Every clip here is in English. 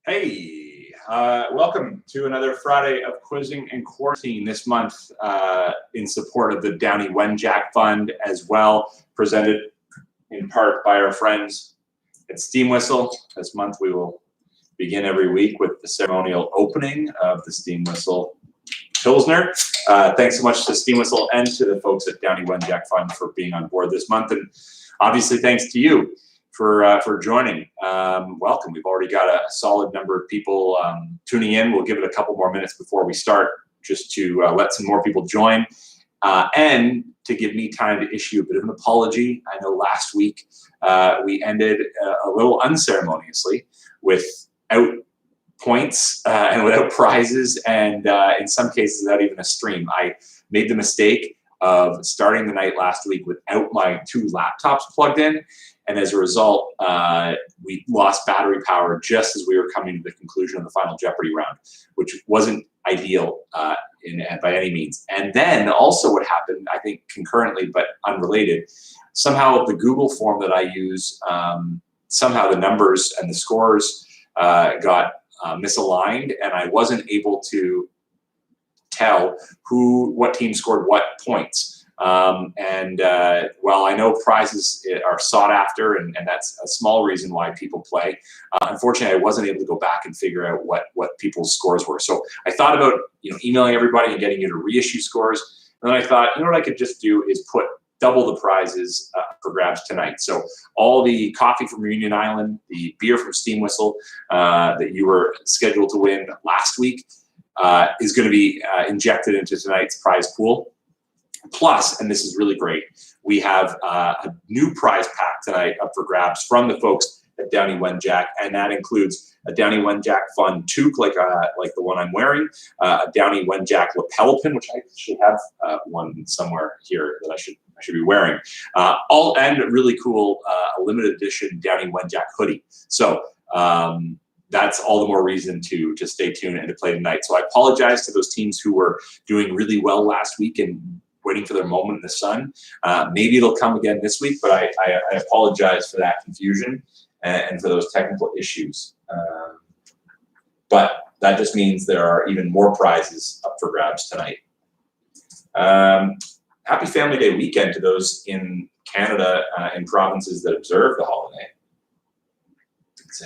Hey, welcome to another Friday of Quizzing and Quarantine this month in support of the Downey Wenjack Fund as well, presented in part by our friends at Steam Whistle. This month we will begin every week with the ceremonial opening of the Steam Whistle Pilsner. Thanks so much to Steam Whistle and to the folks at Downey Wenjack Fund for being on board this month, and obviously thanks to you for joining. Welcome. We've already got a solid number of people tuning in. We'll give it a couple more minutes before we start, just to let some more people join, and to give me time to issue a bit of an apology. I know last week we ended a little unceremoniously without points and without prizes, and in some cases without even a stream. I made the mistake of starting the night last week without my two laptops plugged in, and as a result, we lost battery power just as we were coming to the conclusion of the final Jeopardy round, which wasn't ideal by any means. And then also what happened, I think concurrently but unrelated, somehow the Google form that I use, somehow the numbers and the scores got misaligned, and I wasn't able to tell what team scored what points. While I know prizes are sought after, and that's a small reason why people play, unfortunately I wasn't able to go back and figure out what people's scores were. So I thought about emailing everybody and getting you to reissue scores, and then I thought, what I could just do is put double the prizes for grabs tonight. So all the coffee from Union Island, the beer from Steam Whistle that you were scheduled to win last week is going to be injected into tonight's prize pool. Plus, and this is really great, we have a new prize pack tonight up for grabs from the folks at Downey Wenjack, and that includes a Downey Wenjack Fund toque, like the one I'm wearing, a Downey Wenjack lapel pin, which I should have one somewhere here that I should be wearing, and a really cool a limited edition Downey Wenjack hoodie. So that's all the more reason to stay tuned and to play tonight. So I apologize to those teams who were doing really well last week and waiting for their moment in the sun. Maybe it'll come again this week, but I apologize for that confusion and for those technical issues. But that just means there are even more prizes up for grabs tonight. Happy Family Day weekend to those in Canada in provinces that observe the holiday. It's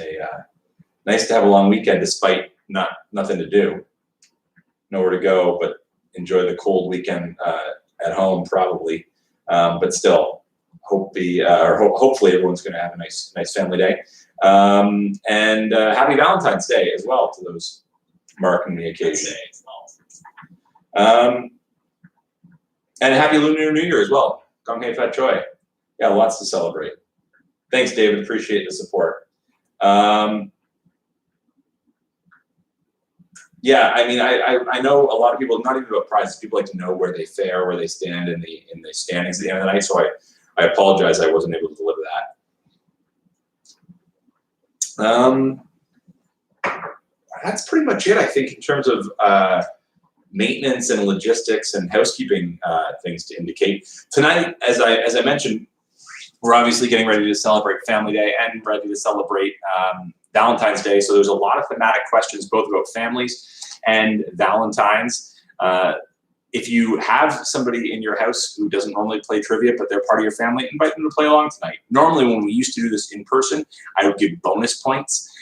nice to have a long weekend despite nothing to do, nowhere to go, but enjoy the cold weekend at home probably, but still hopefully everyone's going to have a nice family day, and happy Valentine's Day as well to those marking the occasion, and happy Lunar New Year as well. Gong Hei Fat Choi. Yeah, lots to celebrate. Thanks, David. Appreciate the support. Yeah, I mean, I know a lot of people, not even about prizes, people like to know where they fare, where they stand in the standings at the end of the night. So I apologize I wasn't able to deliver that. That's pretty much it, I think, in terms of maintenance and logistics and housekeeping things to indicate. Tonight, as I mentioned, we're obviously getting ready to celebrate Family Day and ready to celebrate Valentine's Day. So there's a lot of thematic questions, both about families and Valentine's. If you have somebody in your house who doesn't normally play trivia, but they're part of your family, invite them to play along tonight. Normally, when we used to do this in person, I would give bonus points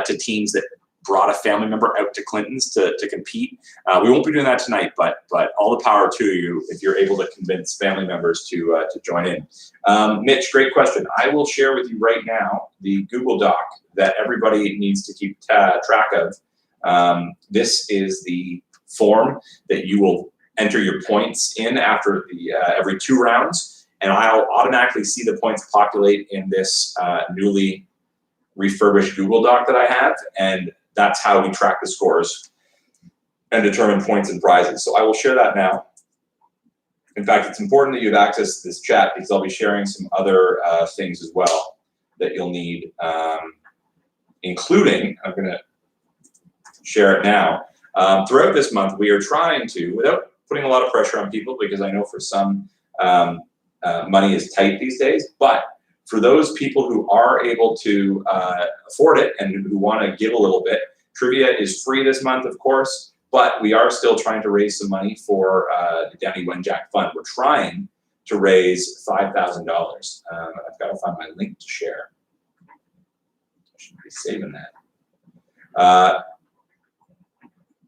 to teams that brought a family member out to Clinton's to compete. We won't be doing that tonight, but all the power to you if you're able to convince family members to join in. Mitch, great question. I will share with you right now the Google Doc that everybody needs to keep track of. This is the form that you will enter your points in after every 2 rounds, and I'll automatically see the points populate in this newly refurbished Google Doc that I have, and that's how we track the scores and determine points and prizes. So I will share that now. In fact, it's important that you have access to this chat because I'll be sharing some other things as well that you'll need, including, I'm going to share it now. Throughout this month, we are trying to, without putting a lot of pressure on people, because I know for some money is tight these days, but For those people who are able to afford it and who want to give a little bit, trivia is free this month, of course, but we are still trying to raise some money for the Downey Wenjack Fund. We're trying to raise $5,000. I've got to find my link to share. I should be saving that.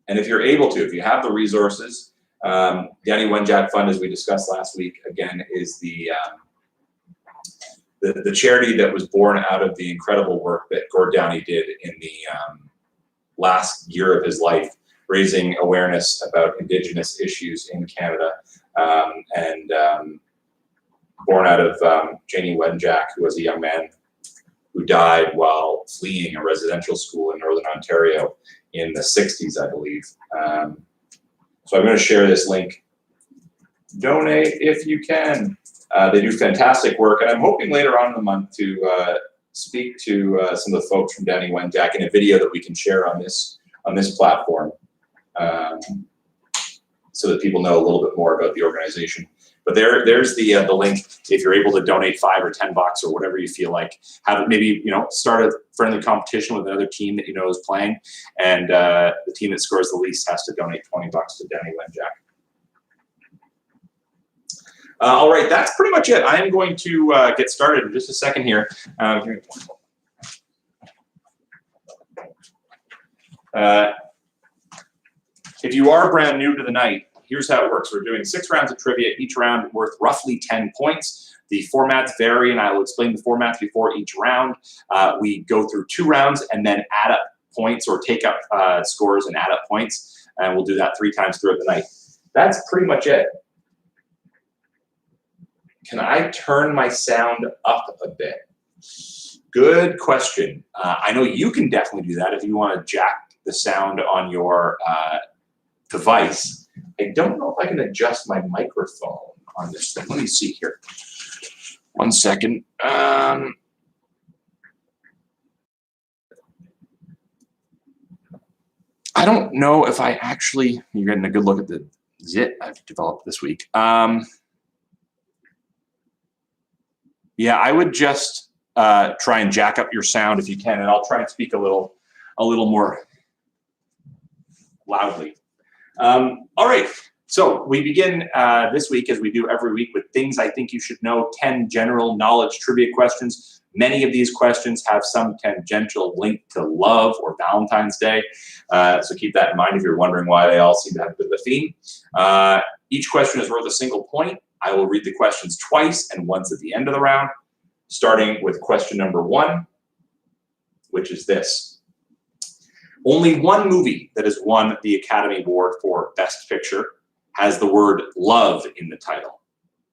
And if you're able to, if you have the resources, Downey Wenjack Fund, as we discussed last week, again, is the charity that was born out of the incredible work that Gord Downey did in the last year of his life, raising awareness about Indigenous issues in Canada, and born out of Janie Wenjack, who was a young man who died while fleeing a residential school in Northern Ontario in the 60s, I believe. So I'm going to share this link. Donate if you can. They do fantastic work, and I'm hoping later on in the month to speak to some of the folks from Downey Wenjack in a video that we can share on this platform, so that people know a little bit more about the organization. But there's the link. If you're able to donate $5 or $10 or whatever you feel like, have it maybe start a friendly competition with another team that you know is playing, and the team that scores the least has to donate $20 to Downey Wenjack. All right, that's pretty much it. I am going to get started in just a second here. If you are brand new to the night, here's how it works. We're doing 6 rounds of trivia, each round worth roughly 10 points. The formats vary, and I will explain the formats before each round. We go through 2 rounds and then add up points, or take up scores and add up points, and we'll do that 3 times throughout the night. That's pretty much it. Can I turn my sound up a bit? Good question. I know you can definitely do that if you want to jack the sound on your device. I don't know if I can adjust my microphone on this thing. Let me see here. 1 second. I don't know if I actually, you're getting a good look at the zit I've developed this week. Yeah, I would just try and jack up your sound if you can, and I'll try and speak a little more loudly. All right, so we begin this week, as we do every week, with things I think you should know, 10 general knowledge trivia questions. Many of these questions have some tangential link to love or Valentine's Day, so keep that in mind if you're wondering why they all seem to have a bit of a theme. Each question is worth a single point. I will read the questions twice and once at the end of the round, starting with question number 1, which is this. Only one movie that has won the Academy Award for Best Picture has the word love in the title.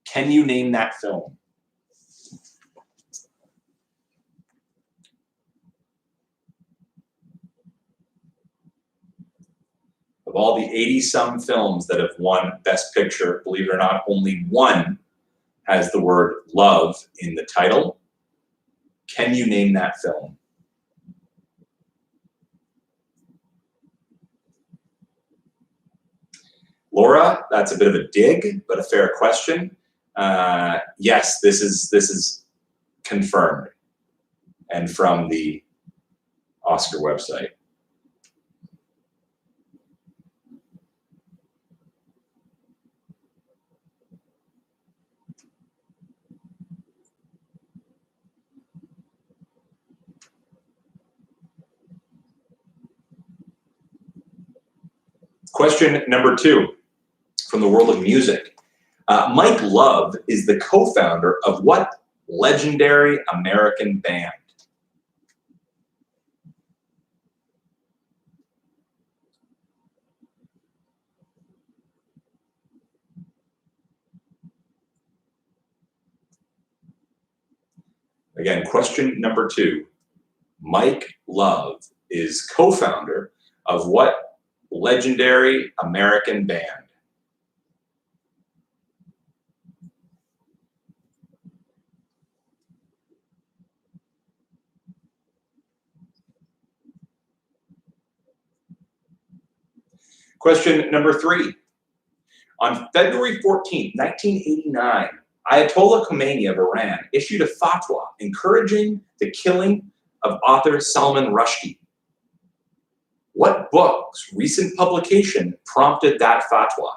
Can you name that film? Of all the 80-some films that have won Best Picture, believe it or not, only one has the word love in the title. Can you name that film? Laura, that's a bit of a dig, but a fair question. Yes, this is confirmed, and from the Oscar website. Question number 2, from the world of music. Mike Love is the co-founder of what legendary American band? Again, question number 2. Mike Love is co-founder of what legendary American band? Question number 3. On February 14, 1989, Ayatollah Khomeini of Iran issued a fatwa encouraging the killing of author Salman Rushdie. What book's recent publication prompted that fatwa?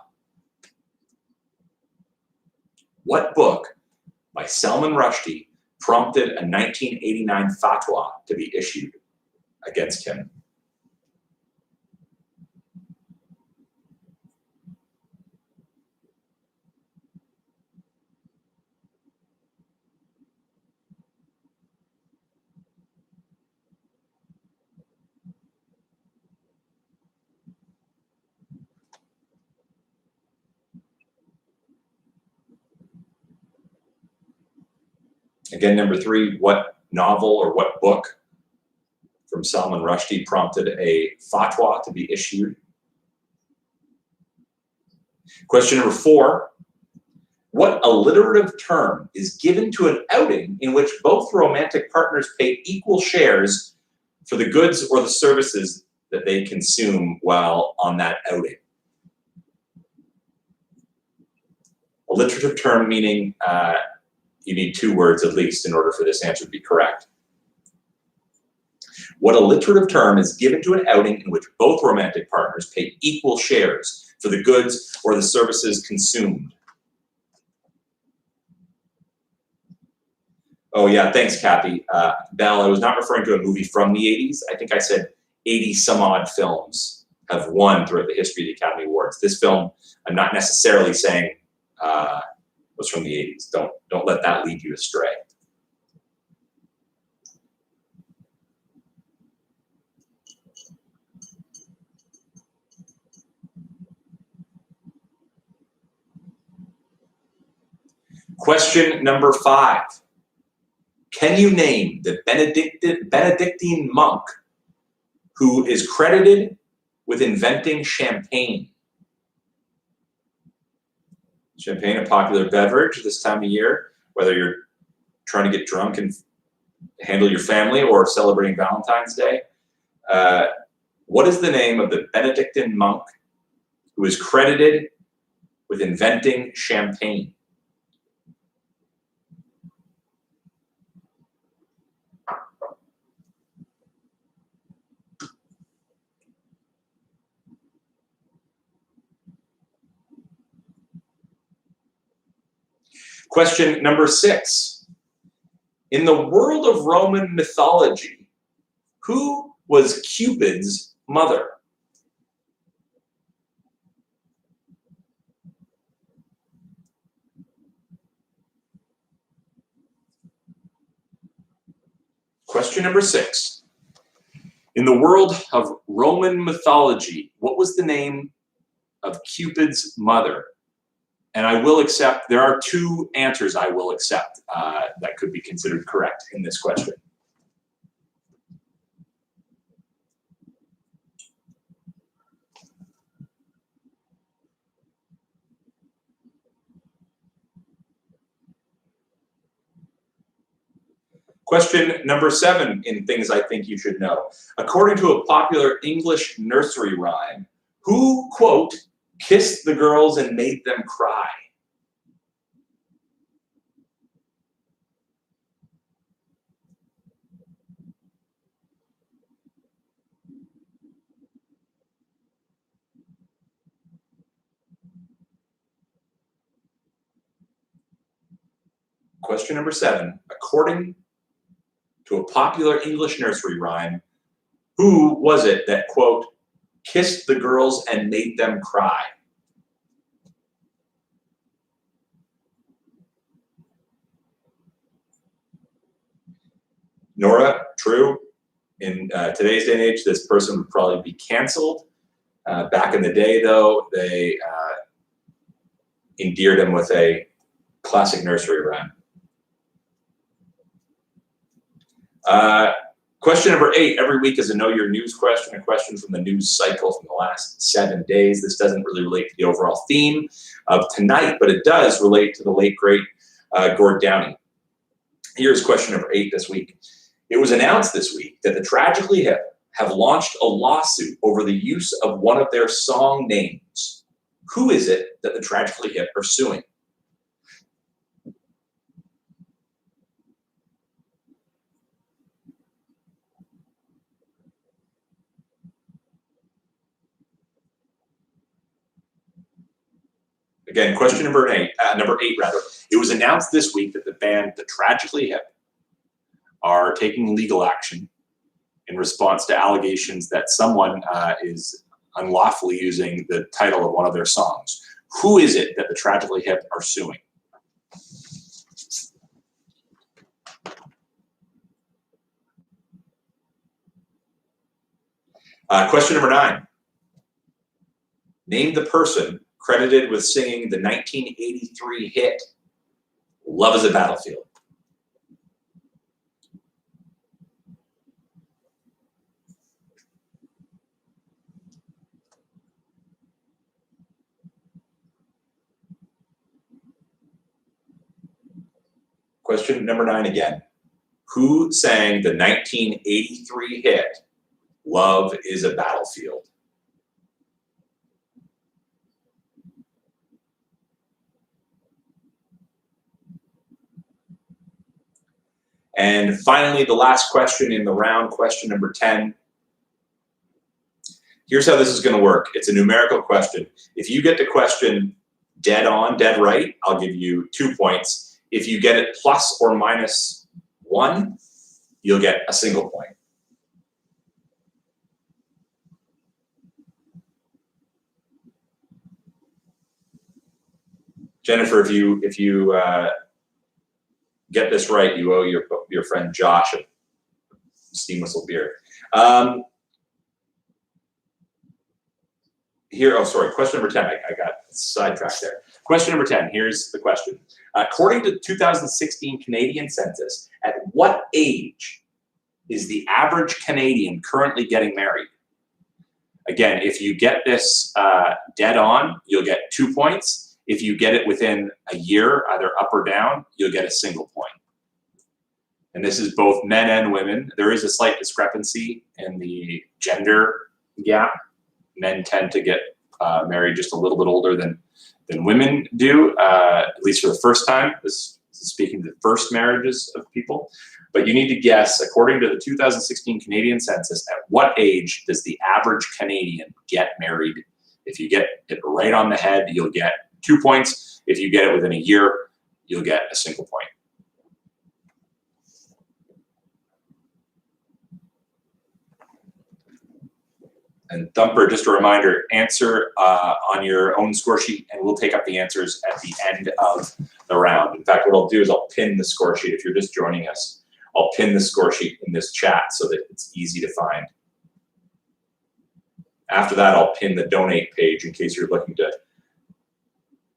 What book by Salman Rushdie prompted a 1989 fatwa to be issued against him? Again, number 3, what novel or what book from Salman Rushdie prompted a fatwa to be issued? Question number 4, what alliterative term is given to an outing in which both romantic partners pay equal shares for the goods or the services that they consume while on that outing? Alliterative term meaning you need 2 words at least in order for this answer to be correct. What alliterative term is given to an outing in which both romantic partners pay equal shares for the goods or the services consumed? Oh yeah, thanks, Kathy. Belle, I was not referring to a movie from the 80s. I think I said 80 some odd films have won throughout the history of the Academy Awards. This film, I'm not necessarily saying was from the 80s. Don't let that lead you astray. Question number 5. Can you name the Benedictine monk who is credited with inventing champagne? Champagne, a popular beverage this time of year, whether you're trying to get drunk and handle your family or celebrating Valentine's Day. What is the name of the Benedictine monk who is credited with inventing champagne? Question number 6. In the world of Roman mythology, who was Cupid's mother? Question number 6. In the world of Roman mythology, what was the name of Cupid's mother? And I will accept, there are 2 answers I will accept that could be considered correct in this question. Question number 7 in things I think you should know. According to a popular English nursery rhyme, who, quote, kissed the girls and made them cry? Question number 7. According to a popular English nursery rhyme, who was it that, quote, kissed the girls and made them cry? Nora, true. In today's day and age, this person would probably be canceled. Back in the day, though, they endeared him with a classic nursery rhyme. Question number 8, every week is a Know Your News question, a question from the news cycle from the last 7 days. This doesn't really relate to the overall theme of tonight, but it does relate to the late, great Gord Downie. Here's question number 8 this week. It was announced this week that the Tragically Hip have launched a lawsuit over the use of one of their song names. Who is it that the Tragically Hip are suing? Again, question number eight, rather. It was announced this week that the band The Tragically Hip are taking legal action in response to allegations that someone is unlawfully using the title of one of their songs. Who is it that The Tragically Hip are suing? Question number 9. Name the person credited with singing the 1983 hit, Love is a Battlefield. Question number 9 again. Who sang the 1983 hit, Love is a Battlefield? And finally, the last question in the round, question number 10. Here's how this is going to work. It's a numerical question. If you get the question dead on, dead right, I'll give you 2 points. If you get it plus or minus 1, you'll get a single point. Jennifer, if you get this right, you owe your friend Josh a steam whistle beer. Question number 10. I got sidetracked there. Question number 10. Here's the question. According to the 2016 Canadian census, at what age is the average Canadian currently getting married? Again, if you get this dead on, you'll get 2 points. If you get it within a year, either up or down, you'll get a single point. And this is both men and women. There is a slight discrepancy in the gender gap. Men tend to get married just a little bit older than women do, at least for the first time. This is speaking to the first marriages of people. But you need to guess, according to the 2016 Canadian census, at what age does the average Canadian get married? If you get it right on the head, you'll get 2 points. If you get it within a year, you'll get a single point. And Thumper, just a reminder, answer on your own score sheet, and we'll take up the answers at the end of the round. In fact, what I'll do is I'll pin the score sheet. If you're just joining us, I'll pin the score sheet in this chat so that it's easy to find. After that, I'll pin the donate page in case you're looking to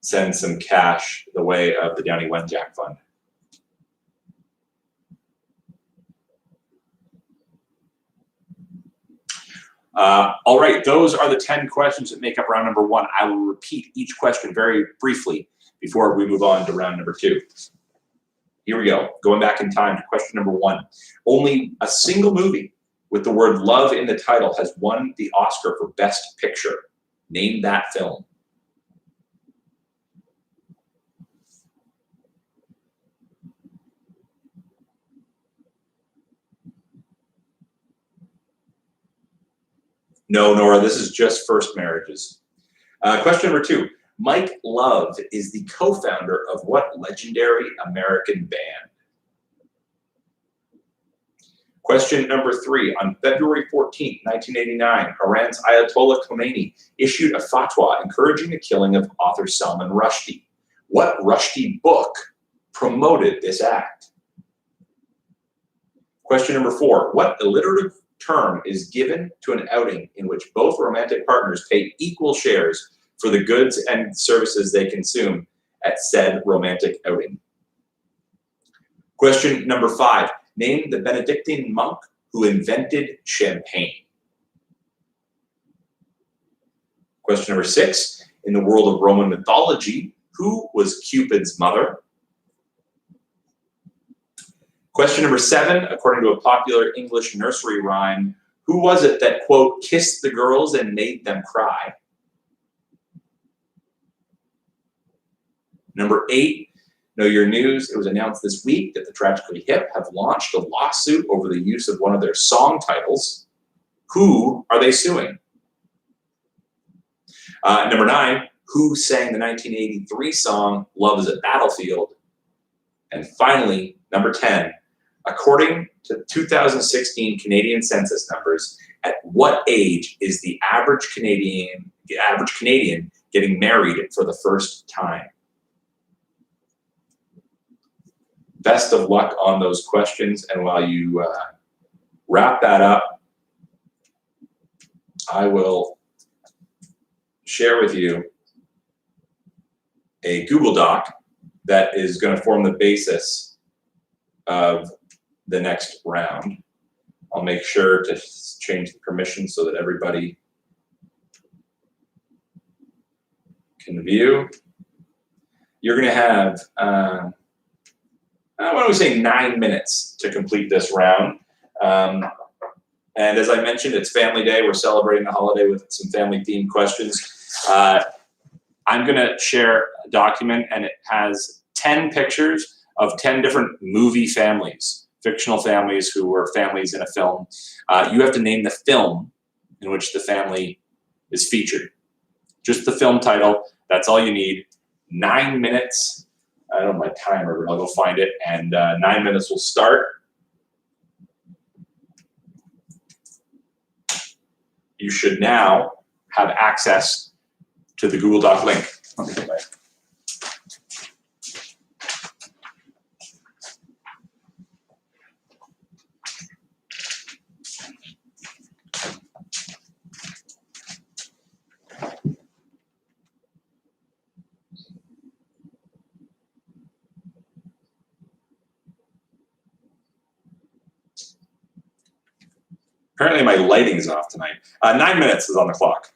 send some cash the way of the Downey Wenjack Fund. All right, those are the 10 questions that make up round number 1. I will repeat each question very briefly before we move on to round number 2. Here we go, going back in time to question number 1. Only a single movie with the word love in the title has won the Oscar for Best Picture. Name that film. No, Nora, this is just first marriages. Question number 2. Mike Love is the co-founder of what legendary American band? Question number 3. On February 14, 1989, Iran's Ayatollah Khomeini issued a fatwa encouraging the killing of author Salman Rushdie. What Rushdie book promoted this act? Question number 4. What alliterative term is given to an outing in which both romantic partners pay equal shares for the goods and services they consume at said romantic outing? Question number 5. Name the Benedictine monk who invented champagne. Question number 6. In the world of Roman mythology, who was Cupid's mother? Question number 7. According to a popular English nursery rhyme, who was it that, quote, kissed the girls and made them cry? Number 8. Know your news. It was announced this week that the Tragically Hip have launched a lawsuit over the use of one of their song titles. Who are they suing? Number 9. Who sang the 1983 song Love is a Battlefield? And finally, number 10, according to 2016 Canadian census numbers, at what age is the average Canadian getting married for the first time? Best of luck on those questions, and while you wrap that up, I will share with you a Google Doc that is going to form the basis of the next round. I'll make sure to change the permission so that everybody can view. You're going to have, why don't we say 9 minutes to complete this round. And as I mentioned, it's Family Day. We're celebrating the holiday with some family-themed questions. I'm going to share a document, and it has 10 pictures of 10 different movie families, fictional families who were families in a film. You have to name the film in which the family is featured. Just the film title. That's all you need. 9 minutes. I don't have my timer, but I'll go find it. And 9 minutes will start. You should now have access to the Google Doc link. Let me get my Apparently my lighting is off tonight. 9 minutes is on the clock.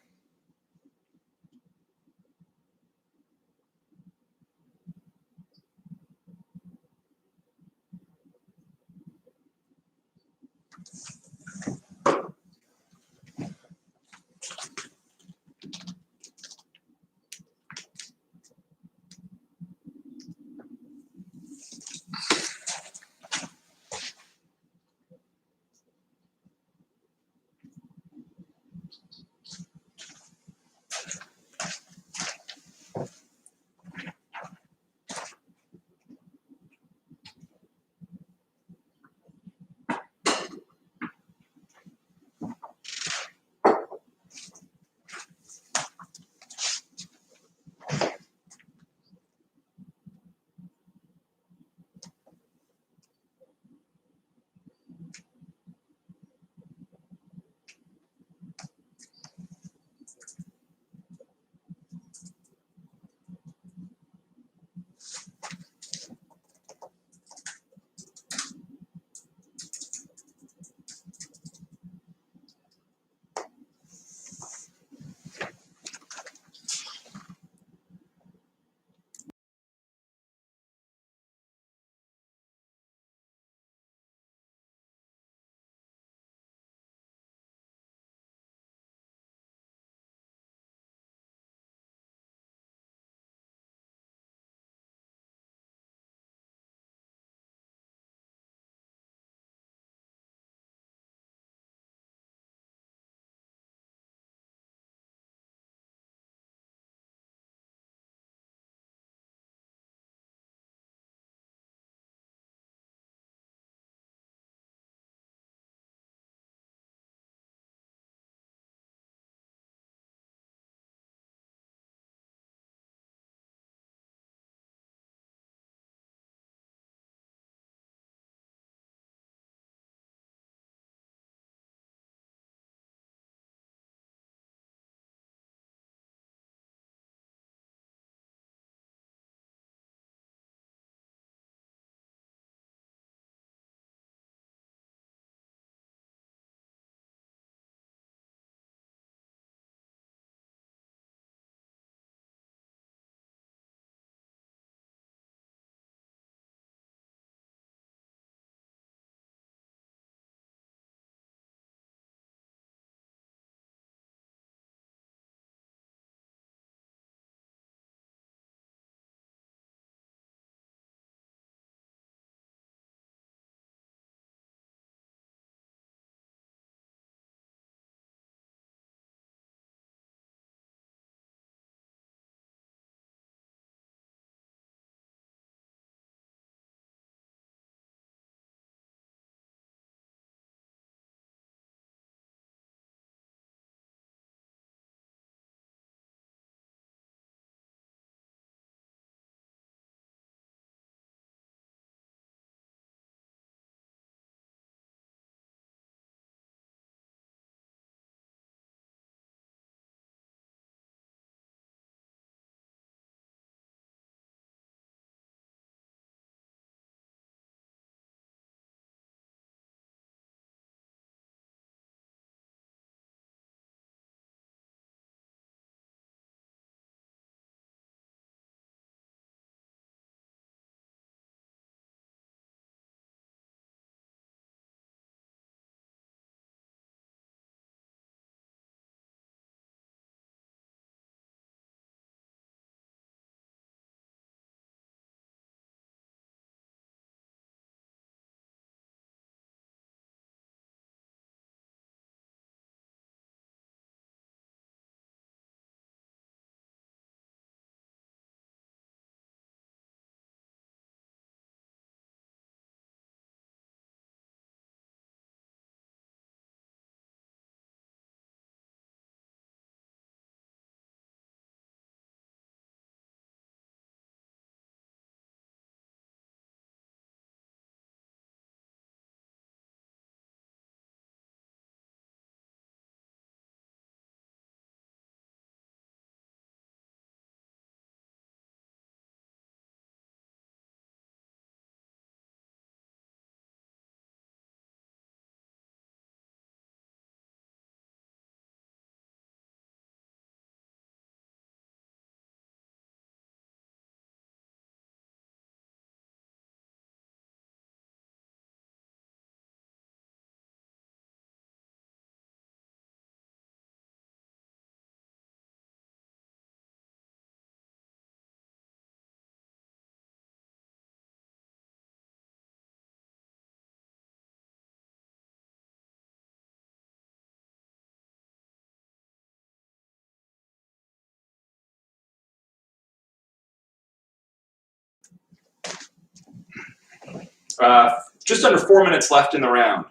Just under 4 minutes left in the round.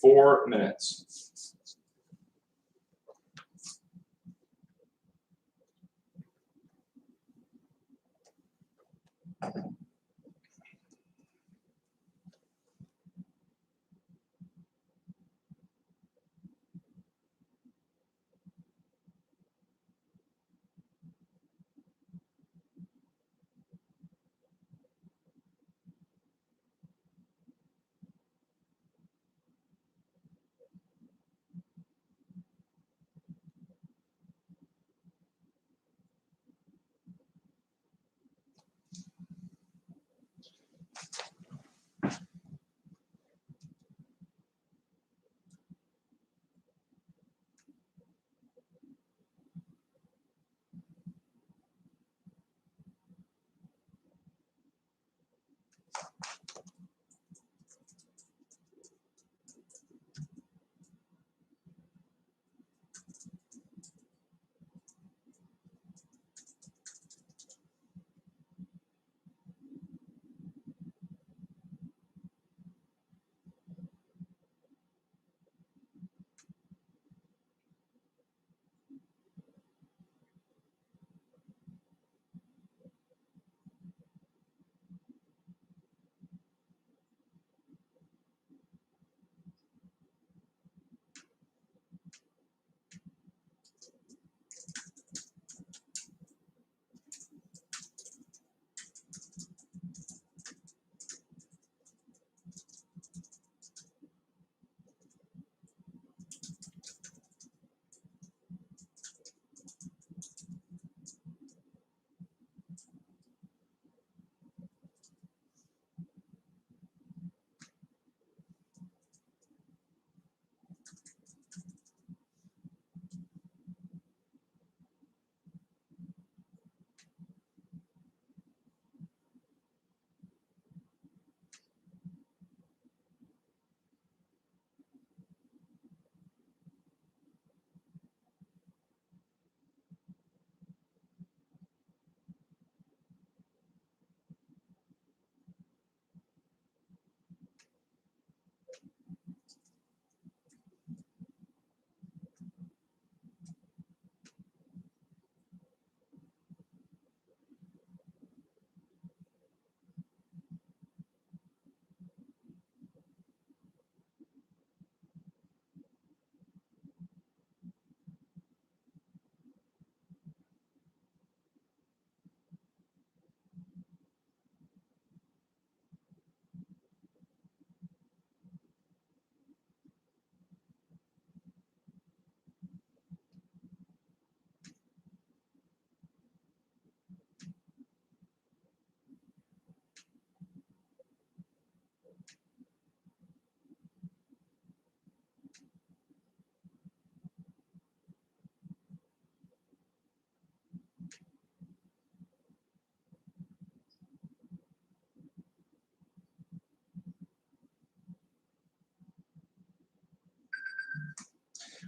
4 minutes.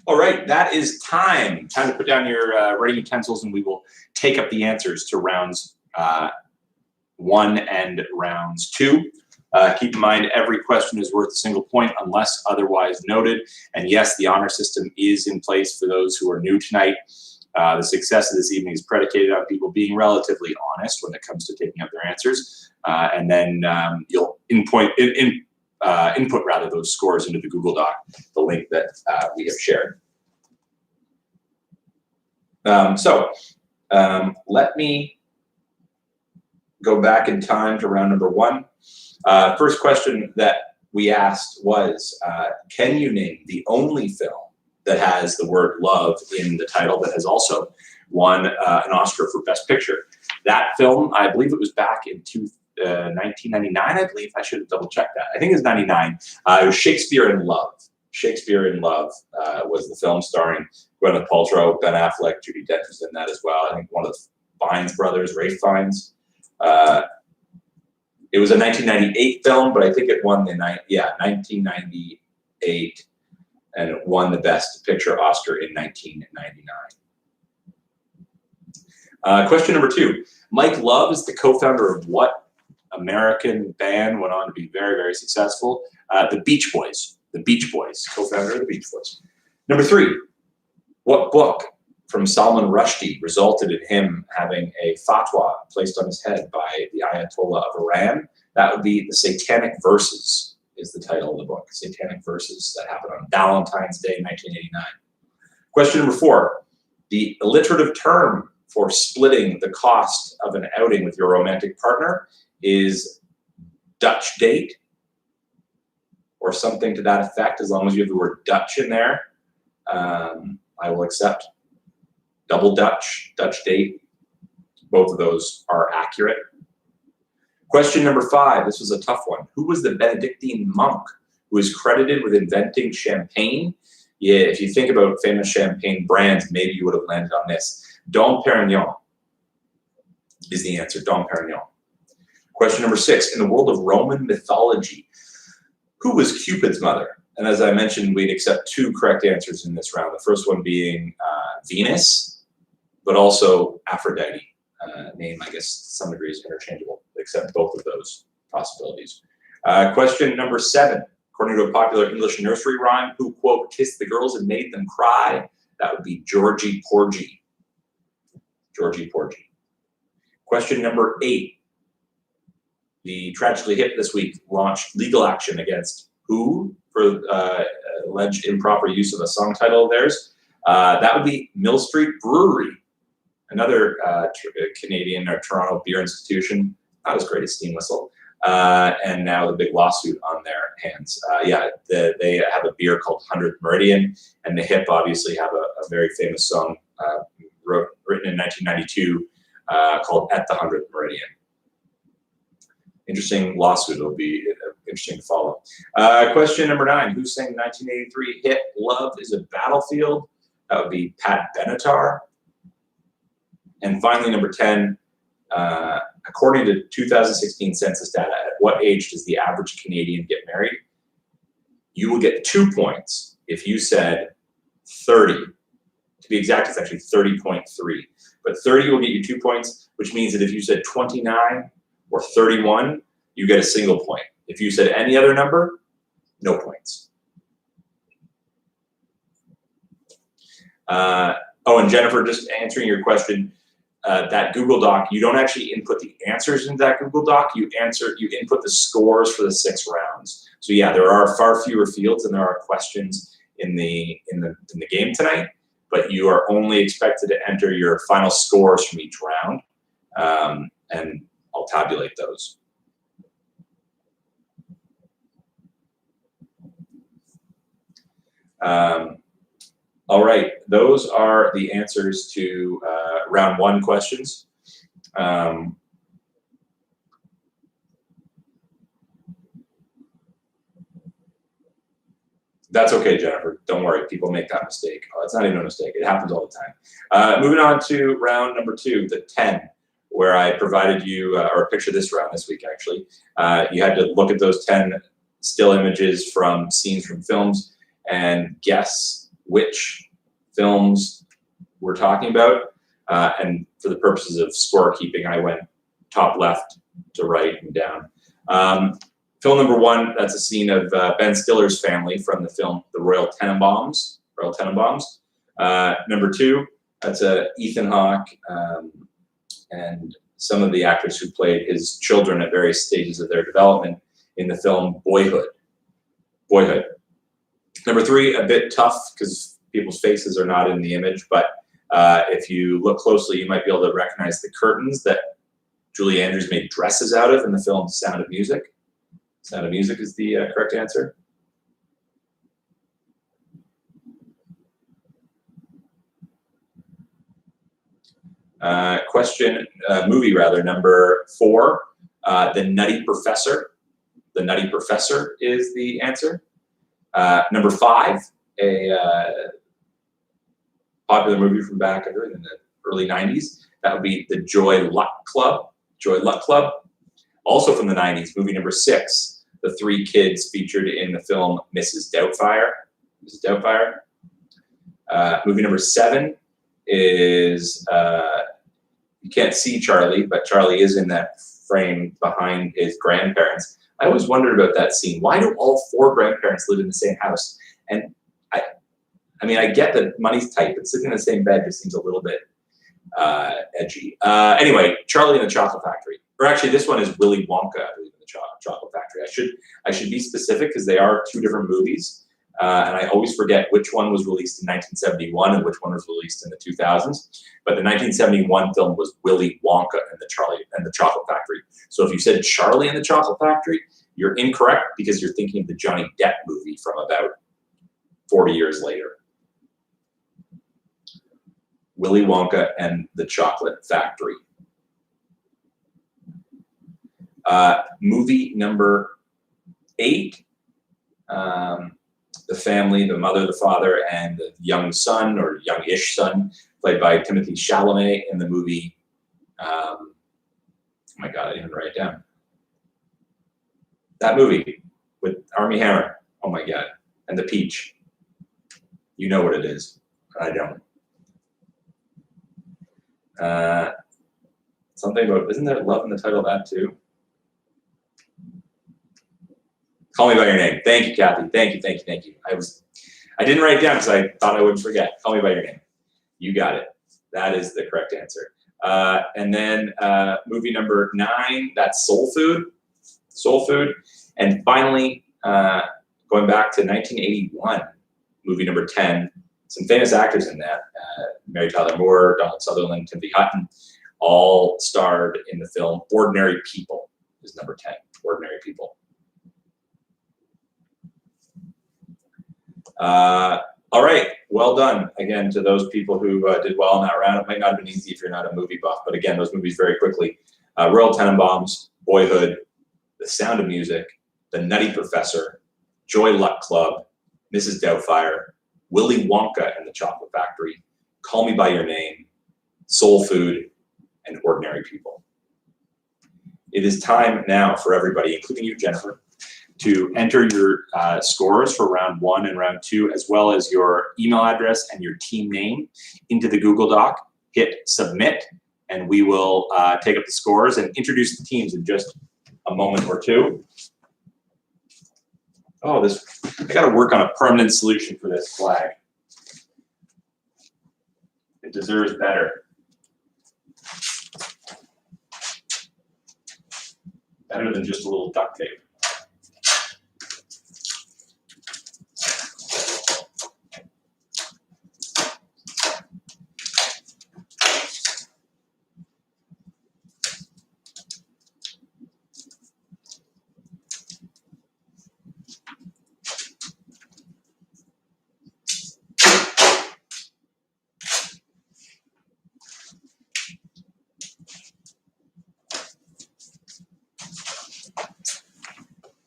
All right, that is time. Time to put down your writing utensils, and we will take up the answers to rounds 1 and rounds 2. Keep in mind, every question is worth a single point unless otherwise noted. And yes, the honor system is in place for those who are new tonight. The success of this evening is predicated on people being relatively honest when it comes to taking up their answers. And then you'll input rather those scores into the Google Doc, the link that we have shared. Let me go back in time to round number 1. First question that we asked was, can you name the only film that has the word love in the title that has also won an Oscar for Best Picture? That film, I believe it was back in 1999, I believe. I should have double checked that. I think it was 99. It was Shakespeare in Love. Shakespeare in Love was the film starring Gwyneth Paltrow, Ben Affleck, Judi Dench was in that as well. I think one of the Fiennes brothers, Ralph Fiennes. It was a 1998 film, but I think it won the 1998, and it won the Best Picture Oscar in 1999. Question number 2. Mike Love is the co-founder of what American band, went on to be very, very successful. The Beach Boys. The Beach Boys, co-founder of the Beach Boys. Number 3, what book from Salman Rushdie resulted in him having a fatwa placed on his head by the Ayatollah of Iran? That would be The Satanic Verses, is the title of the book. Satanic Verses, that happened on Valentine's Day, 1989. Question number 4, the alliterative term for splitting the cost of an outing with your romantic partner is Dutch date, or something to that effect. As long as you have the word Dutch in there, I will accept. Double Dutch, Dutch date, both of those are accurate. Question number 5, this was a tough one. Who was the Benedictine monk who is credited with inventing champagne? Yeah, if you think about famous champagne brands, maybe you would have landed on this. Dom Perignon is the answer, Dom Perignon. Question number 6, in the world of Roman mythology, who was Cupid's mother? And as I mentioned, we'd accept 2 correct answers in this round. The first one being Venus, but also Aphrodite. Name, I guess, to some degree is interchangeable. Accept both of those possibilities. Question number 7, according to a popular English nursery rhyme, who, quote, kissed the girls and made them cry? That would be Georgie Porgy. Georgie Porgy. Question number 8. The Tragically Hip this week launched legal action against who for alleged improper use of a song title of theirs? That would be Mill Street Brewery, another Canadian or Toronto beer institution. Not as great as Steam Whistle. And now the big lawsuit on their hands. They have a beer called 100th Meridian, and the Hip obviously have a very famous song written in 1992 called At the 100th Meridian. Interesting lawsuit. It'll be interesting to follow. Question number 9. Who sang 1983 hit Love is a Battlefield? That would be Pat Benatar. And finally, number 10, according to 2016 census data, at what age does the average Canadian get married? You will get 2 points if you said 30. To be exact, it's actually 30.3. But 30 will get you 2 points, which means that if you said 29 or 31, you get a single point. If you said any other number, no points. And Jennifer, just answering your question, that Google Doc, you don't actually input the answers into that Google Doc. You input the scores for the 6 rounds. So yeah, there are far fewer fields than there are questions in the game tonight, but you are only expected to enter your final scores from each round, and I'll tabulate those. All right, those are the answers to round 1 questions. That's okay, Jennifer. Don't worry. People make that mistake. Oh, it's not even a mistake. It happens all the time. Moving on to round number 2, the 10, where I provided you, or picture this round this week, actually. You had to look at those 10 still images from scenes from films and guess which films we're talking about. And for the purposes of scorekeeping, I went top left to right and down. Film number 1, that's a scene of Ben Stiller's family from the film The Royal Tenenbaums. Number 2, that's Ethan Hawke and some of the actors who played his children at various stages of their development in the film Boyhood. Number 3, a bit tough because people's faces are not in the image, but if you look closely, you might be able to recognize the curtains that Julie Andrews made dresses out of in the film Sound of Music. Sound of Music is the correct answer. Movie number 4, The Nutty Professor. The Nutty Professor is the answer. Number 5, a popular movie from back in the early 90s. That would be The Joy Luck Club. Also from the 90s, movie number 6, the 3 kids featured in the film Mrs. Doubtfire. Movie number 7 is, you can't see Charlie, but Charlie is in that frame behind his grandparents. I always wondered about that scene. Why do all 4 grandparents live in the same house? And I mean, I get that money's tight, but sleeping in the same bed just seems a little bit edgy. Anyway, Charlie and the Chocolate Factory. Or actually, this one is Willy Wonka, I believe, in the Chocolate Factory. I should be specific because they are 2 different movies. And I always forget which one was released in 1971 and which one was released in the 2000s. But the 1971 film was Willy Wonka and the Chocolate Factory. So if you said Charlie and the Chocolate Factory, you're incorrect because you're thinking of the Johnny Depp movie from about 40 years later. Willy Wonka and the Chocolate Factory. Movie number 8. The family, the mother, the father, and the young son, or youngish son, played by Timothée Chalamet in the movie, oh my God, I didn't even write it down. That movie with Armie Hammer, oh my God, and the peach. You know what it is, but I don't. Something about, isn't there love in the title of that too? Call Me By Your Name. Thank you, Kathy. Thank you, thank you, thank you. I didn't write it down because I thought I wouldn't forget. Call Me By Your Name. You got it. That is the correct answer. And then movie number 9, that's Soul Food. Soul Food. And finally, going back to 1981, movie number 10, some famous actors in that. Mary Tyler Moore, Donald Sutherland, Timothy Hutton, all starred in the film Ordinary People is number 10. Ordinary People. All right, well done again to those people who did well in that round. It might not have been easy if you're not a movie buff, but again, those movies very quickly. Royal Tenenbaums, Boyhood, The Sound of Music, The Nutty Professor, Joy Luck Club, Mrs. Doubtfire, Willy Wonka and the Chocolate Factory, Call Me By Your Name, Soul Food, and Ordinary People. It is time now for everybody, including you, Jennifer, to enter your scores for round 1 and round 2, as well as your email address and your team name into the Google Doc. Hit submit, and we will take up the scores and introduce the teams in just a moment or two. Oh, I gotta work on a permanent solution for this flag. It deserves better. Better than just a little duct tape.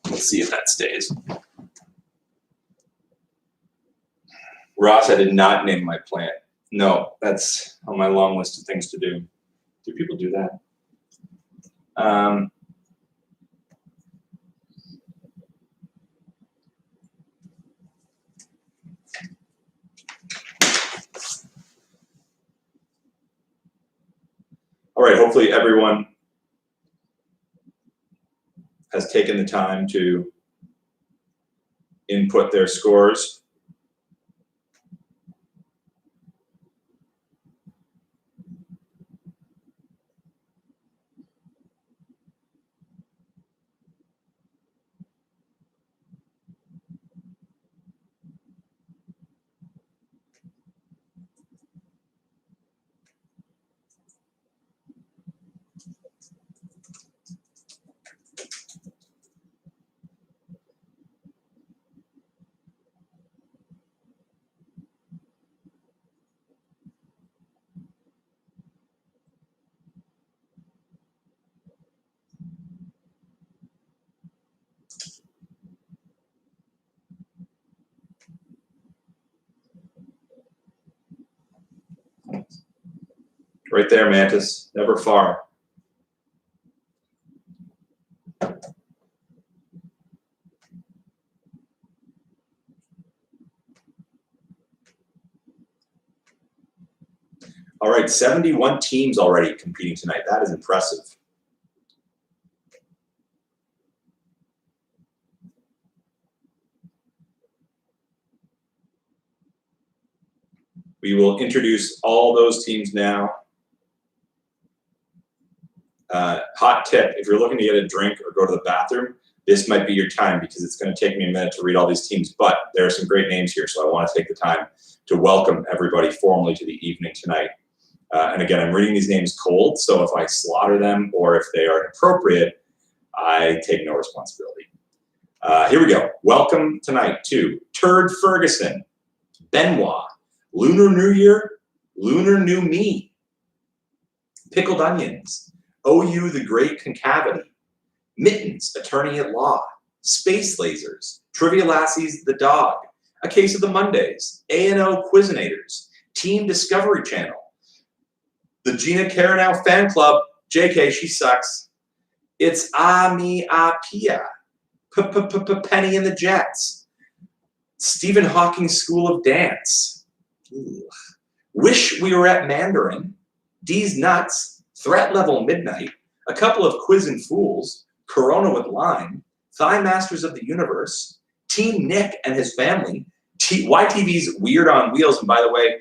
Let's see if that stays. Ross, I did not name my plant. No, that's on my long list of things to do. Do people do that? All right, hopefully everyone has taken the time to input their scores. Right there, Mantis, never far. All right, 71 teams already competing tonight. That is impressive. We will introduce all those teams now. Hot tip, if you're looking to get a drink or go to the bathroom, this might be your time because it's going to take me a minute to read all these teams, but there are some great names here, so I want to take the time to welcome everybody formally to the evening tonight. And again, I'm reading these names cold, so if I slaughter them or if they are inappropriate, I take no responsibility. Here we go. Welcome tonight to Turd Ferguson, Benoit, Lunar New Year, Lunar New Me, Pickled Onions, OU the Great Concavity, Mittens, Attorney at Law, Space Lasers, Trivia Lassies the Dog, A Case of the Mondays, A&O Quizinators, Team Discovery Channel, the Gina Caranow Fan Club, JK, she sucks, It's Me Pia, Penny and the Jets, Stephen Hawking School of Dance, Wish We Were at Mandarin, D's Nuts, Threat Level Midnight, A Couple of Quizzin' Fools, Corona with Lime, Thigh Masters of the Universe, Team Nick and his family, YTV's Weird on Wheels, and by the way,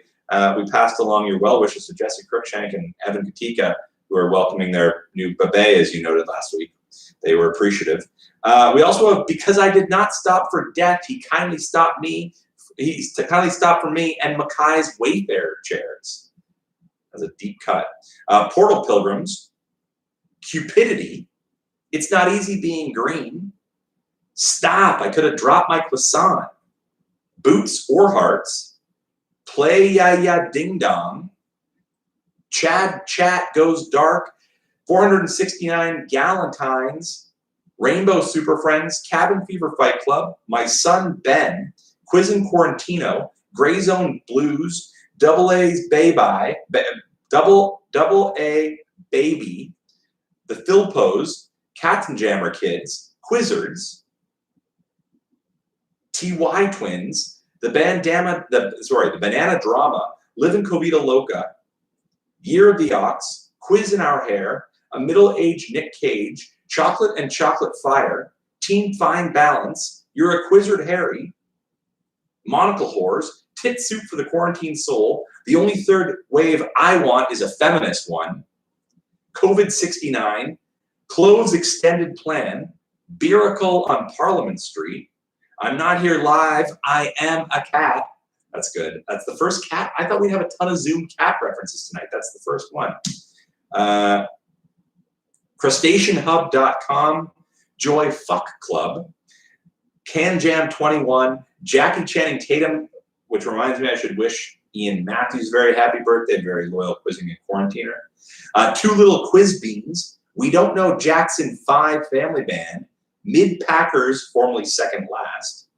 we passed along your well wishes to Jesse Cruikshank and Evan Katika, who are welcoming their new babe, as you noted last week. They were appreciative. We also have Because I Did Not Stop for Death, He Kindly Stopped Me. He's kindly stopped for me, and Mackay's Wayfarer Chairs. That's a deep cut. Portal Pilgrims, Cupidity, It's Not Easy Being Green, Stop, I Could Have Dropped My Croissant, Boots or Hearts, Play Ya Ya Ding Dong, Chad Chat Goes Dark, 469 Galentines, Rainbow Super Friends, Cabin Fever Fight Club, My Son Ben, Quizzin' Quarantino, Gray Zone Blues, Double A Baby, The Philpos, Cats and Jammer Kids, Quizzards, TY Twins, the Banana Drama, Livin' Covita Loca, Year of the Ox, Quiz in Our Hair, A Middle-Aged Nick Cage, Chocolate and Chocolate Fire, Team Fine Balance, You're a Quizzard Harry, Monocle Whores, Tit Soup for the Quarantine Soul, The Only Third Wave I Want is a Feminist One, COVID-69, Clothes Extended Plan, Biracle on Parliament Street, I'm Not Here Live, I Am a Cat. That's good. That's the first cat. I thought we'd have a ton of Zoom cat references tonight. That's the first one. CrustaceanHub.com, Joy Fuck Club, Can Jam 21, Jackie Channing Tatum, which reminds me I should wish Ian Matthews very happy birthday, very loyal quizzing and quarantiner. Two Little Quiz Beans, We Don't Know Jackson 5 Family Band, Mid Packers, formerly Second Last,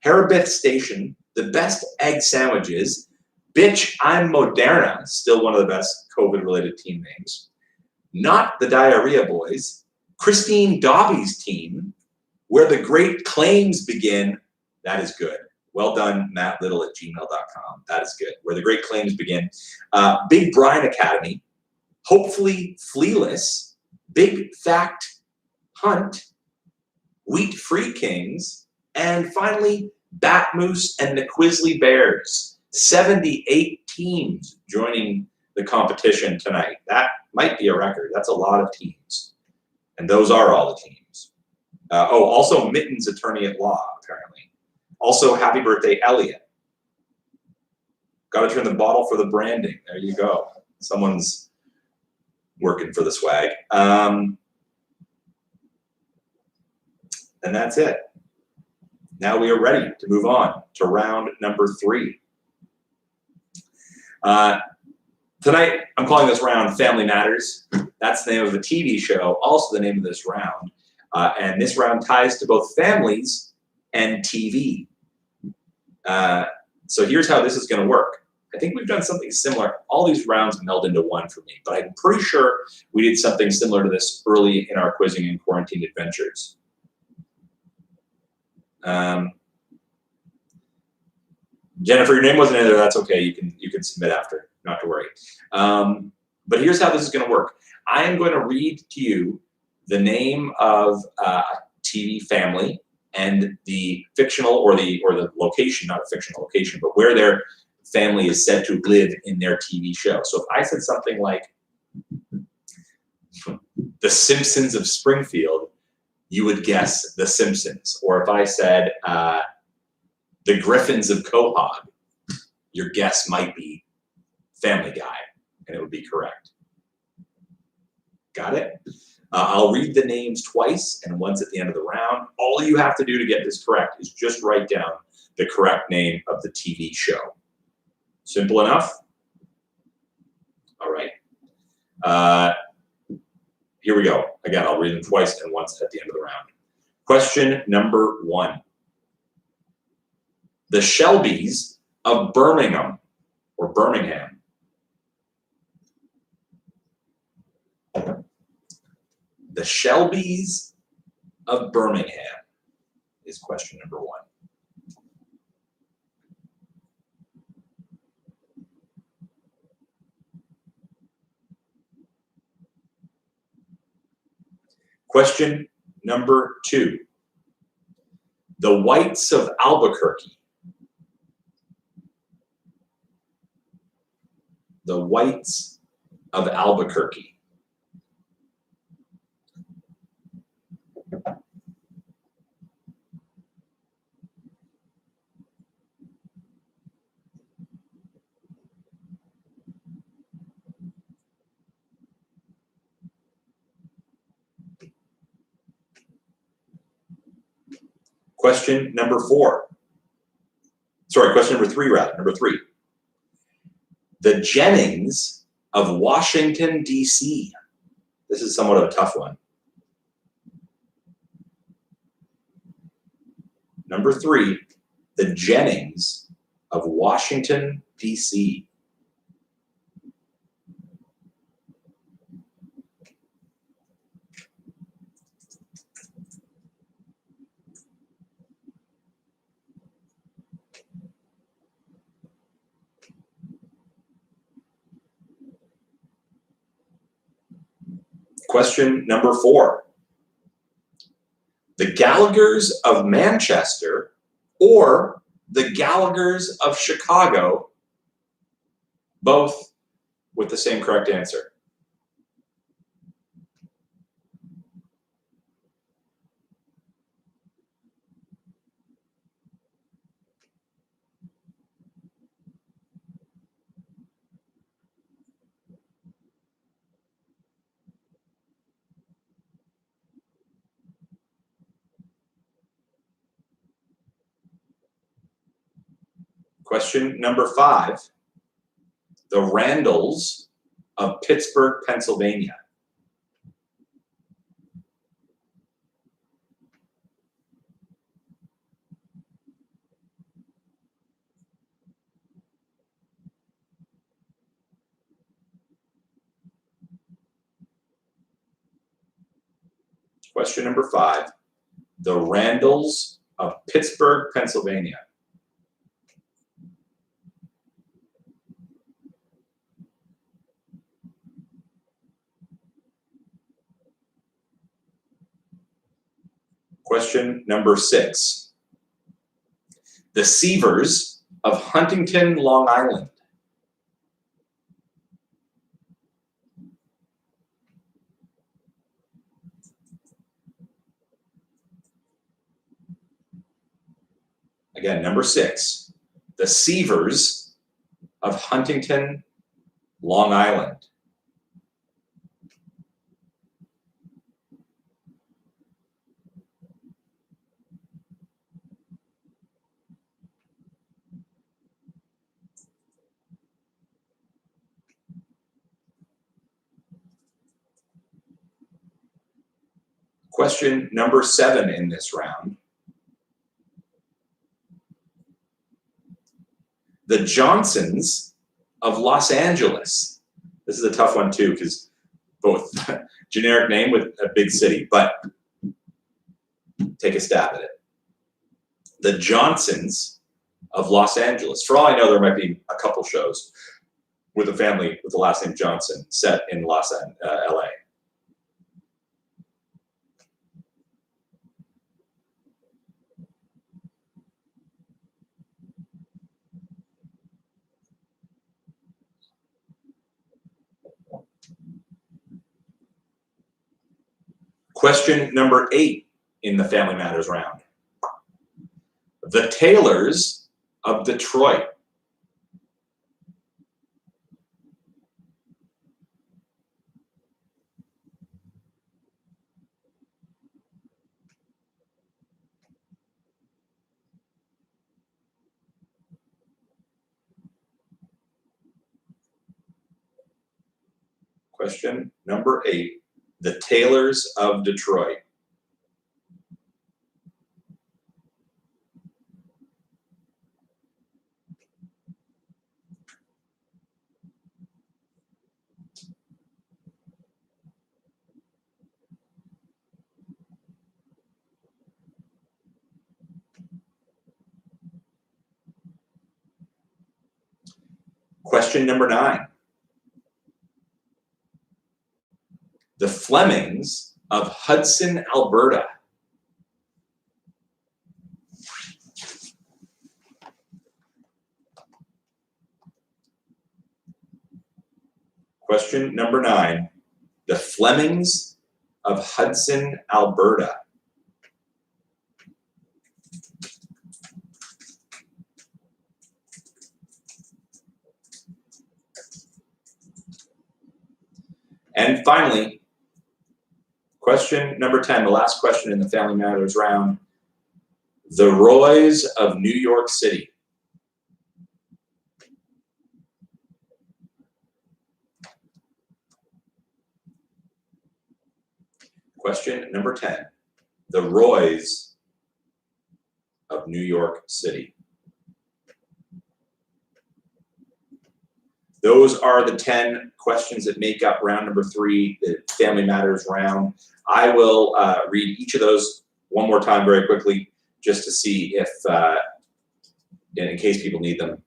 Harabith Station, The Best Egg Sandwiches, Bitch, I'm Moderna, still one of the best COVID-related team names, Not the Diarrhea Boys, Christine Dobby's Team, Where the Great Claims Begin, that is good. Well done, mattlittle@gmail.com. That is good. Where the Great Claims Begin. Big Brian Academy, Hopefully Flealess, Big Fact Hunt, Wheat Free Kings, and finally, Bat Moose and the Quizzly Bears. 78 teams joining the competition tonight. That might be a record. That's a lot of teams. And those are all the teams. Also Mittens, Attorney at Law, apparently. Also, happy birthday, Elliot. Got to turn the bottle for the branding. There you go. Someone's working for the swag. And that's it. Now we are ready to move on to round number 3. Tonight, I'm calling this round Family Matters. That's the name of the TV show, also the name of this round. And this round ties to both families and TV. So here's how this is going to work. I think we've done something similar. All these rounds meld into one for me, but I'm pretty sure we did something similar to this early in our quizzing and quarantine adventures. Jennifer, your name wasn't in there. That's okay. You can submit after. Not to worry. But here's how this is going to work. I am going to read to you the name of a TV family and the fictional or the location, not a fictional location, but where their family is said to live in their TV show. So if I said something like the Simpsons of Springfield, you would guess the Simpsons. Or if I said the Griffins of Quahog, your guess might be Family Guy, and it would be correct. Got it? I'll read the names twice and once at the end of the round. All you have to do to get this correct is just write down the correct name of the TV show. Simple enough? All right. Here we go. Again, I'll read them twice and once at the end of the round. Question number 1. The Shelbys of Birmingham, or Birmingham. The Shelbys of Birmingham is question number 1. Question number 2. The Whites of Albuquerque. The Whites of Albuquerque. Question number 4. Sorry, question number 3, rather. Number 3. The Jennings of Washington, D.C. This is somewhat of a tough one. Number 3. The Jennings of Washington, D.C. Question number 4. The Gallaghers of Manchester or the Gallaghers of Chicago, both with the same correct answer. Question number 5. The Randalls of Pittsburgh, Pennsylvania. Question number 5. The Randalls of Pittsburgh, Pennsylvania. Question number 6. The Seavers of Huntington, Long Island. Again, number 6. The Seavers of Huntington, Long Island. Question number 7 in this round. The Johnsons of Los Angeles. This is a tough one too, because both generic name with a big city, but take a stab at it. The Johnsons of Los Angeles. For all I know, there might be a couple shows with a family with the last name Johnson set in LA. Question number 8 in the Family Matters round. The Taylors of Detroit. Question number 8. The Taylors of Detroit. Question number 9. The Flemings of Hudson, Alberta. Question number 9. The Flemings of Hudson, Alberta. And finally, question number 10, the last question in the Family Matters round. The Roys of New York City. Question number 10, the Roys of New York City. Those are the 10 questions that make up round number 3, the Family Matters round. I will read each of those one more time very quickly, just to see if, in case people need them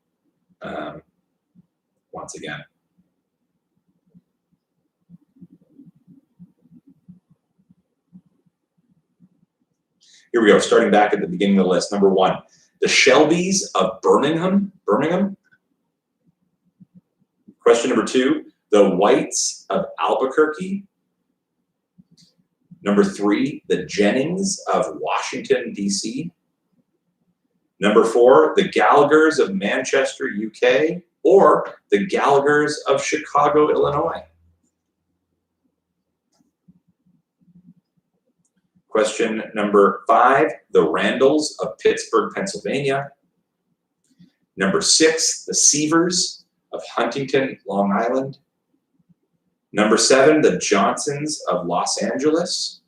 once again. Here we go, starting back at the beginning of the list. Number 1, the Shelbys of Birmingham. Question number 2, the Whites of Albuquerque. Number 3, the Jennings of Washington, D.C. Number 4, the Gallaghers of Manchester, UK, or the Gallaghers of Chicago, Illinois. Question number 5, the Randalls of Pittsburgh, Pennsylvania. Number 6, the Seavers of Huntington, Long Island. Number 7, the Johnsons of Los Angeles.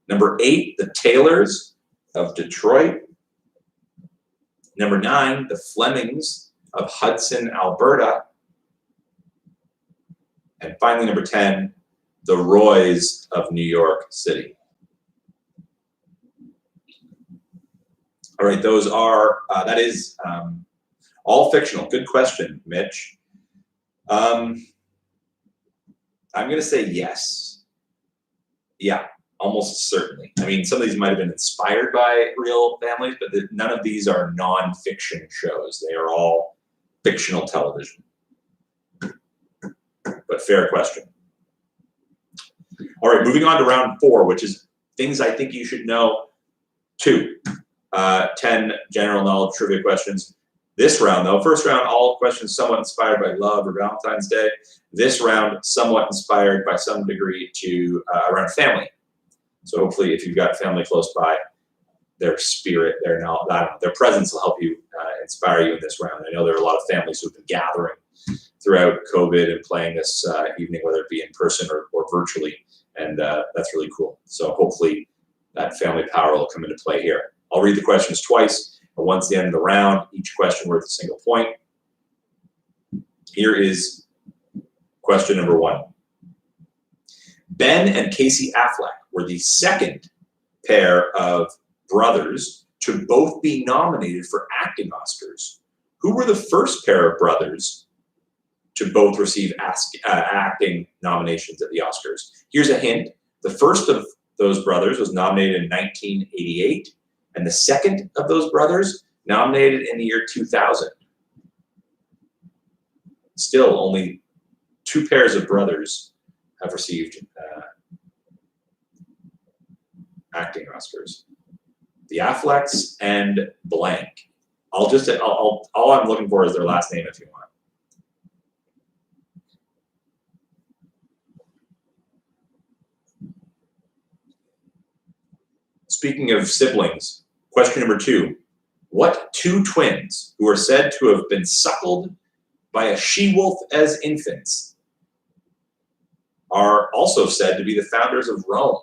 Number 8, the Taylors of Detroit. Number 9, the Flemings of Hudson, Alberta. And finally, number 10, the Roys of New York City. All right, those are, that is all fictional. Good question, Mitch. I'm going to say yes. Yeah, almost certainly. I mean, some of these might have been inspired by real families, but none of these are non-fiction shows. They are all fictional television. But fair question. All right, moving on to round 4, which is things I think you should know. 2, 10 general knowledge trivia questions. This round, though, first round, all questions somewhat inspired by love or Valentine's Day. This round, somewhat inspired by some degree to around family. So hopefully, if you've got family close by, their spirit, their presence will help you inspire you in this round. I know there are a lot of families who've been gathering throughout COVID and playing this evening, whether it be in person or virtually, and that's really cool. So hopefully, that family power will come into play here. I'll read the questions twice, and once the end of the round, each question worth a single point. Here is question number 1. Ben and Casey Affleck were the second pair of brothers to both be nominated for acting Oscars. Who were the first pair of brothers to both receive acting nominations at the Oscars? Here's a hint. The first of those brothers was nominated in 1988, and the second of those brothers nominated in the year 2000. Still, only 2 pairs of brothers have received acting Oscars. The Afflecks and blank. All I'm looking for is their last name if you want. Speaking of siblings, question number 2. What 2 twins who are said to have been suckled by a she-wolf as infants are also said to be the founders of Rome?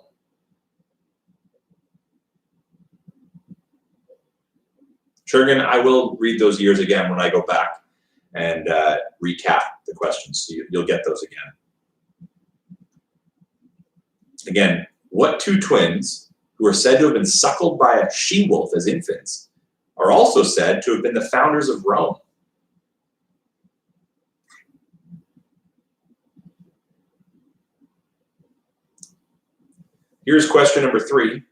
Shergan, I will read those years again when I go back and recap the questions, so you'll get those again. Again, what 2 twins who are said to have been suckled by a she-wolf as infants are also said to have been the founders of Rome? Here's question number 3.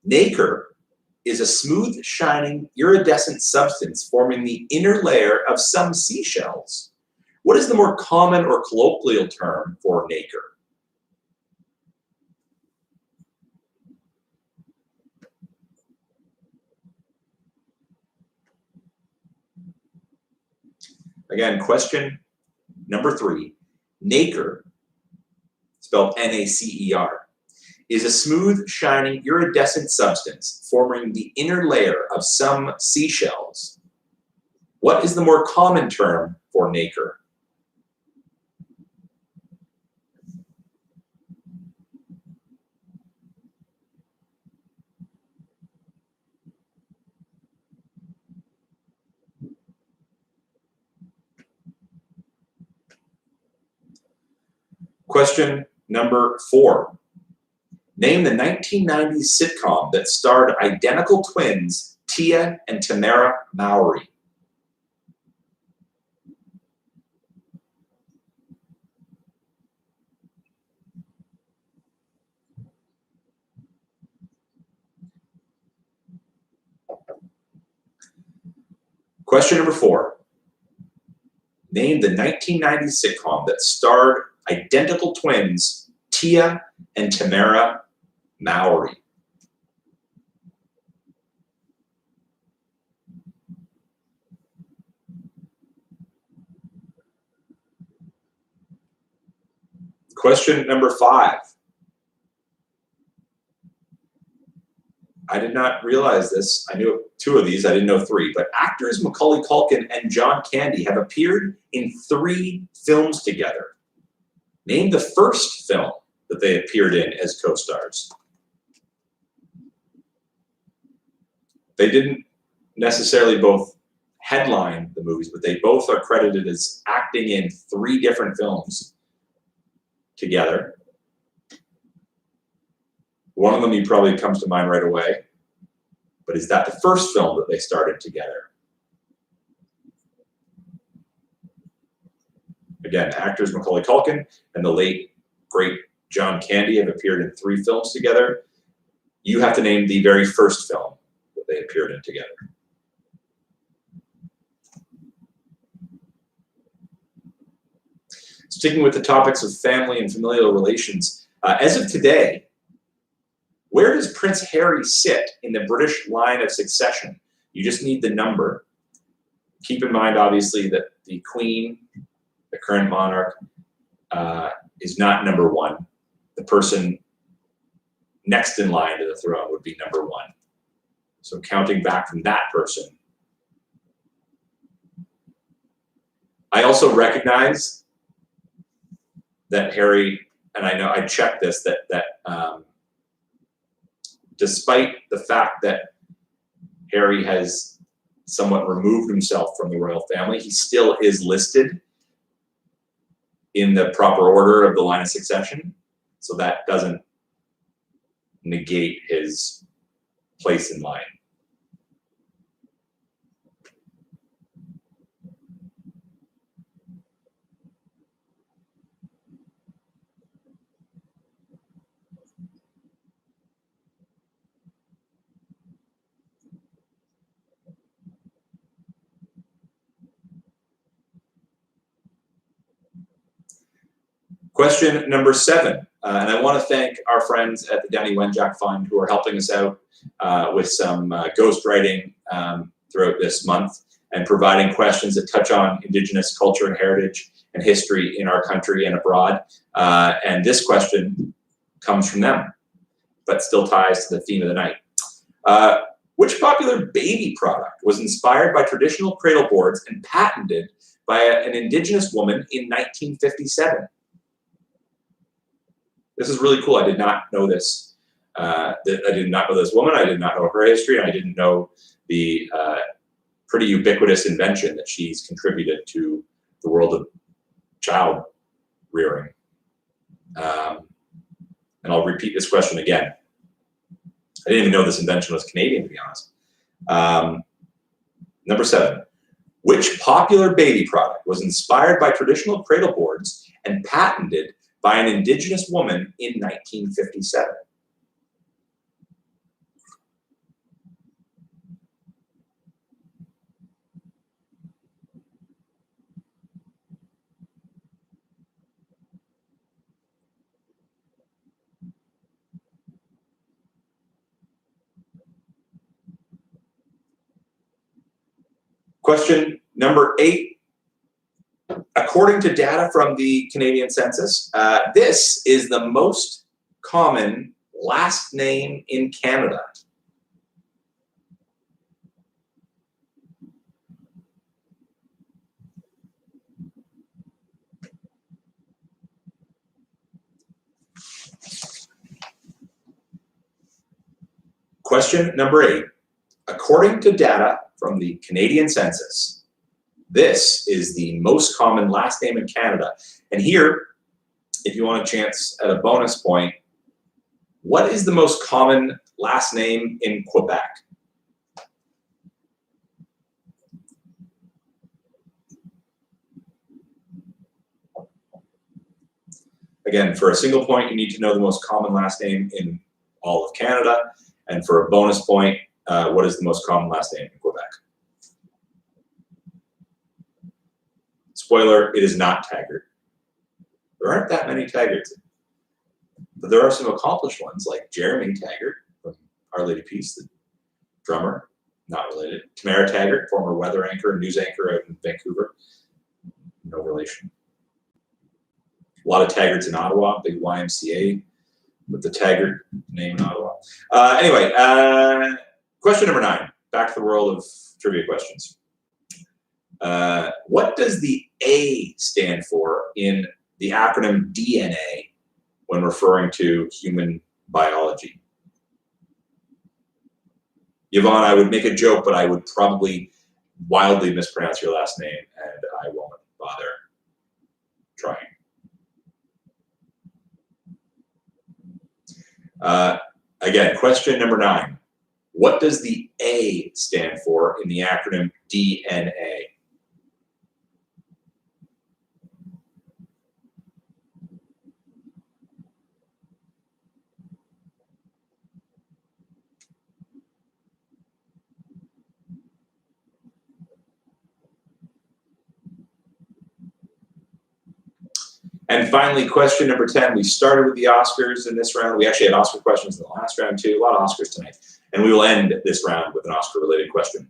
Nacre is a smooth, shining, iridescent substance forming the inner layer of some seashells. What is the more common or colloquial term for nacre? Again, question number 3. Nacre, spelled N-A-C-E-R, is a smooth, shining, iridescent substance forming the inner layer of some seashells. What is the more common term for nacre? Question number 4. Name the 1990s sitcom that starred identical twins Tia and Tamara Mowry. Question number 4. Name the 1990s sitcom that starred identical twins Tia and Tamara Mowry. Question number 5. I did not realize this. I knew 2 of these. I didn't know 3. But actors Macaulay Culkin and John Candy have appeared in 3 films together. Name the first film that they appeared in as co-stars. They didn't necessarily both headline the movies, but they both are credited as acting in 3 different films together. One of them you probably comes to mind right away, but is that the first film that they started together? Again, actors Macaulay Culkin and the late, great John Candy have appeared in 3 films together. You have to name the very first film that they appeared in together. Sticking with the topics of family and familial relations, as of today, where does Prince Harry sit in the British line of succession? You just need the number. Keep in mind, obviously, that the Queen, the current monarch, is not number 1. The person next in line to the throne would be number 1. So counting back from that person. I also recognize that Harry, and I know I checked this, that despite the fact that Harry has somewhat removed himself from the royal family, he still is listed in the proper order of the line of succession. So that doesn't negate his place in line. Question number 7. And I want to thank our friends at the Downey Wenjack Fund who are helping us out with some ghostwriting throughout this month and providing questions that touch on Indigenous culture and heritage and history in our country and abroad. And this question comes from them, but still ties to the theme of the night. Which popular baby product was inspired by traditional cradle boards and patented by an Indigenous woman in 1957? This is really cool. I did not know this. I did not know this woman. I did not know her history, and I didn't know the pretty ubiquitous invention that she's contributed to the world of child rearing. And I'll repeat this question again. I didn't even know this invention was Canadian, to be honest. Number 7. Which popular baby product was inspired by traditional cradle boards and patented by an Indigenous woman in 1957? Question number 8. According to data from the Canadian Census, this is the most common last name in Canada. Question number 8. According to data from the Canadian Census, this is the most common last name in Canada. And here, if you want a chance at a bonus point, what is the most common last name in Quebec? Again, for a single point, you need to know the most common last name in all of Canada. And for a bonus point, what is the most common last name in Quebec? Spoiler, it is not Taggart. There aren't that many Taggarts. But there are some accomplished ones like Jeremy Taggart from Our Lady Peace, the drummer, not related. Tamara Taggart, former weather anchor and news anchor out in Vancouver. No relation. A lot of Taggarts in Ottawa, big YMCA with the Taggart name in Ottawa. Anyway, question number 9. Back to the world of trivia questions. What does the A stand for in the acronym DNA when referring to human biology? Yvonne, I would make a joke, but I would probably wildly mispronounce your last name, and I won't bother trying. Again, question number 9. What does the A stand for in the acronym DNA? And finally, question number 10. We started with the Oscars in this round. We actually had Oscar questions in the last round too. A lot of Oscars tonight. And we will end this round with an Oscar-related question.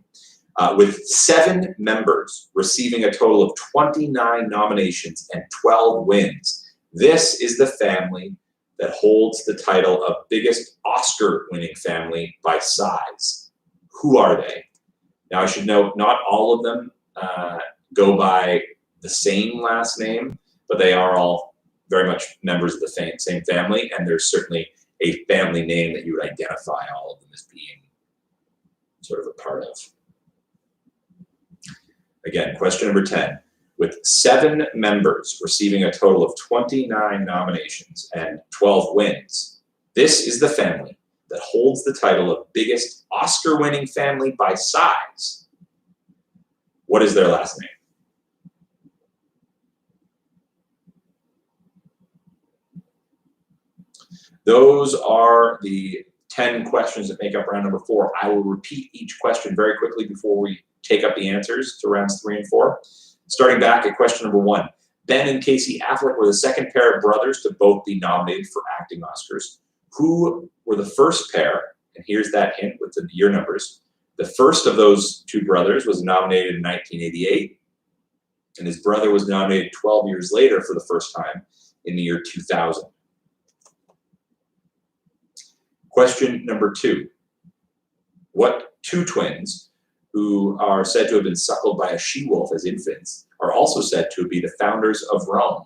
With 7 members receiving a total of 29 nominations and 12 wins, this is the family that holds the title of biggest Oscar-winning family by size. Who are they? Now, I should note, not all of them go by the same last name, but they are all very much members of the same family, and there's certainly a family name that you would identify all of them as being sort of a part of. Again, question number 10. With 7 members receiving a total of 29 nominations and 12 wins, this is the family that holds the title of biggest Oscar-winning family by size. What is their last name? Those are the 10 questions that make up round number 4. I will repeat each question very quickly before we take up the answers to rounds 3 and 4. Starting back at question number 1. Ben and Casey Affleck were the second pair of brothers to both be nominated for acting Oscars. Who were the first pair? And here's that hint with the year numbers. The first of those two brothers was nominated in 1988, and his brother was nominated 12 years later for the first time in the year 2000. Question number 2. What two twins who are said to have been suckled by a she-wolf as infants are also said to be the founders of Rome?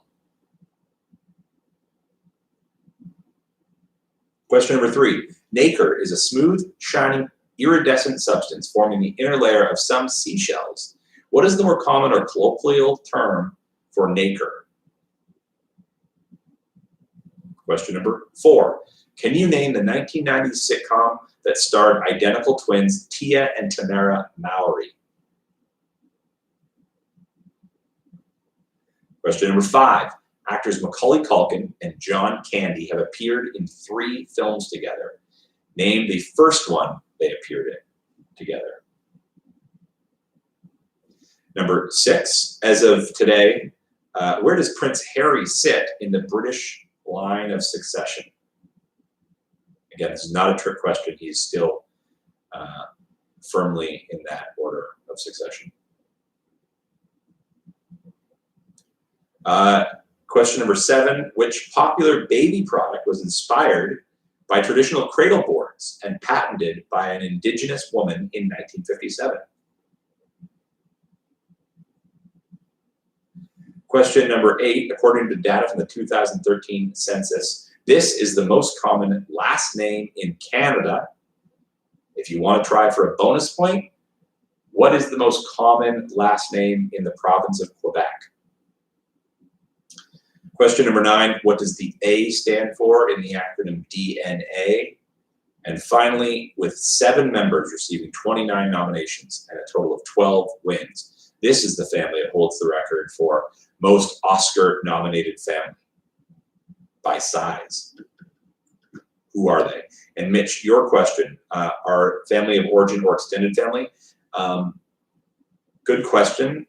Question number 3. Nacre is a smooth, shining, iridescent substance forming the inner layer of some seashells. What is the more common or colloquial term for nacre? Question number 4. Can you name the 1990s sitcom that starred identical twins Tia and Tamara Mowry? Question number 5. Actors Macaulay Culkin and John Candy have appeared in 3 films together. Name the first one they appeared in together. Number 6. As of today, where does Prince Harry sit in the British line of succession? Again, this is not a trick question. He's still firmly in that order of succession. Question number 7. Which popular baby product was inspired by traditional cradle boards and patented by an Indigenous woman in 1957? Question number 8. According to data from the 2013 census, this is the most common last name in Canada. If you want to try for a bonus point, what is the most common last name in the province of Quebec? Question number 9, what does the A stand for in the acronym DNA? And finally, with 7 members receiving 29 nominations and a total of 12 wins, this is the family that holds the record for most Oscar-nominated family by size. Who are they? And Mitch, your question, are family of origin or extended family? Good question.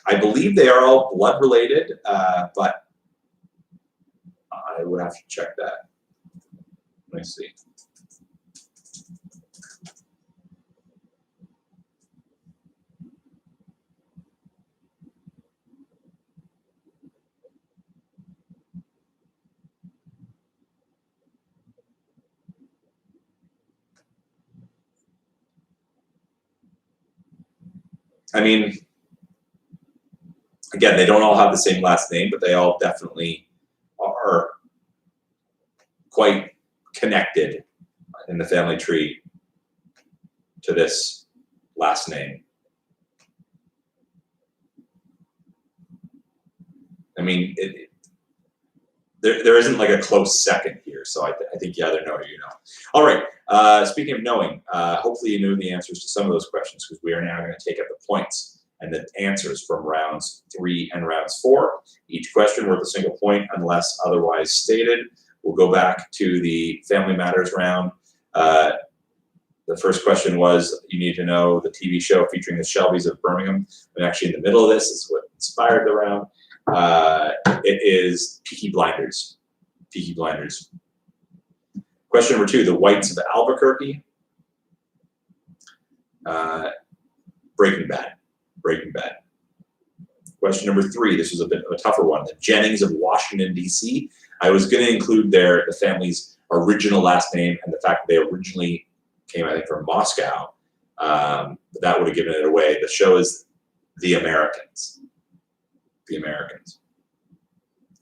I believe they are all blood related, but I would have to check that. Let me see. I mean, again, they don't all have the same last name, but they all definitely are quite connected in the family tree to this last name. I mean, there isn't like a close second here, so I think you either know or you know. All right, speaking of knowing, hopefully you knew the answers to some of those questions, because we are now going to take up the points and the answers from rounds 3 and rounds 4. Each question worth a single point unless otherwise stated. We'll go back to the Family Matters round. The first question was, you need to know the TV show featuring the Shelbys of Birmingham. I'm actually in the middle of this. This is what inspired the round. It is Peaky Blinders. Peaky Blinders. Question number 2, the Whites of Albuquerque. Breaking Bad. Breaking Bad. Question number 3, this was a bit of a tougher one. The Jennings of Washington, D.C. I was going to include the family's original last name and the fact that they originally came, I think, from Moscow. But that would have given it away. The show is The Americans. The Americans.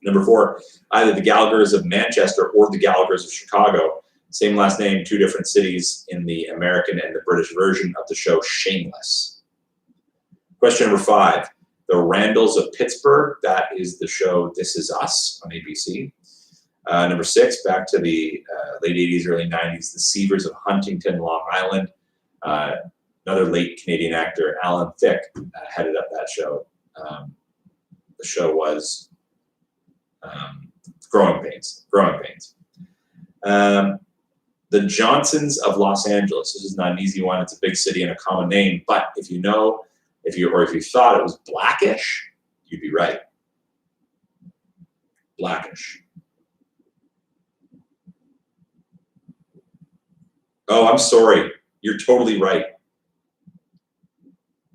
Number 4, either the Gallaghers of Manchester or the Gallaghers of Chicago. Same last name, 2 different cities in the American and the British version of the show Shameless. Question number 5, the Randalls of Pittsburgh. That is the show This Is Us on ABC. Number 6, back to the late 80s, early 90s, the Seavers of Huntington, Long Island. Another late Canadian actor, Alan Thicke, headed up that show. The show was Growing Pains. Growing Pains. The Johnsons of Los Angeles. This is not an easy one. It's a big city and a common name. But if you know, if you thought it was Blackish, you'd be right. Blackish. Oh, I'm sorry. You're totally right.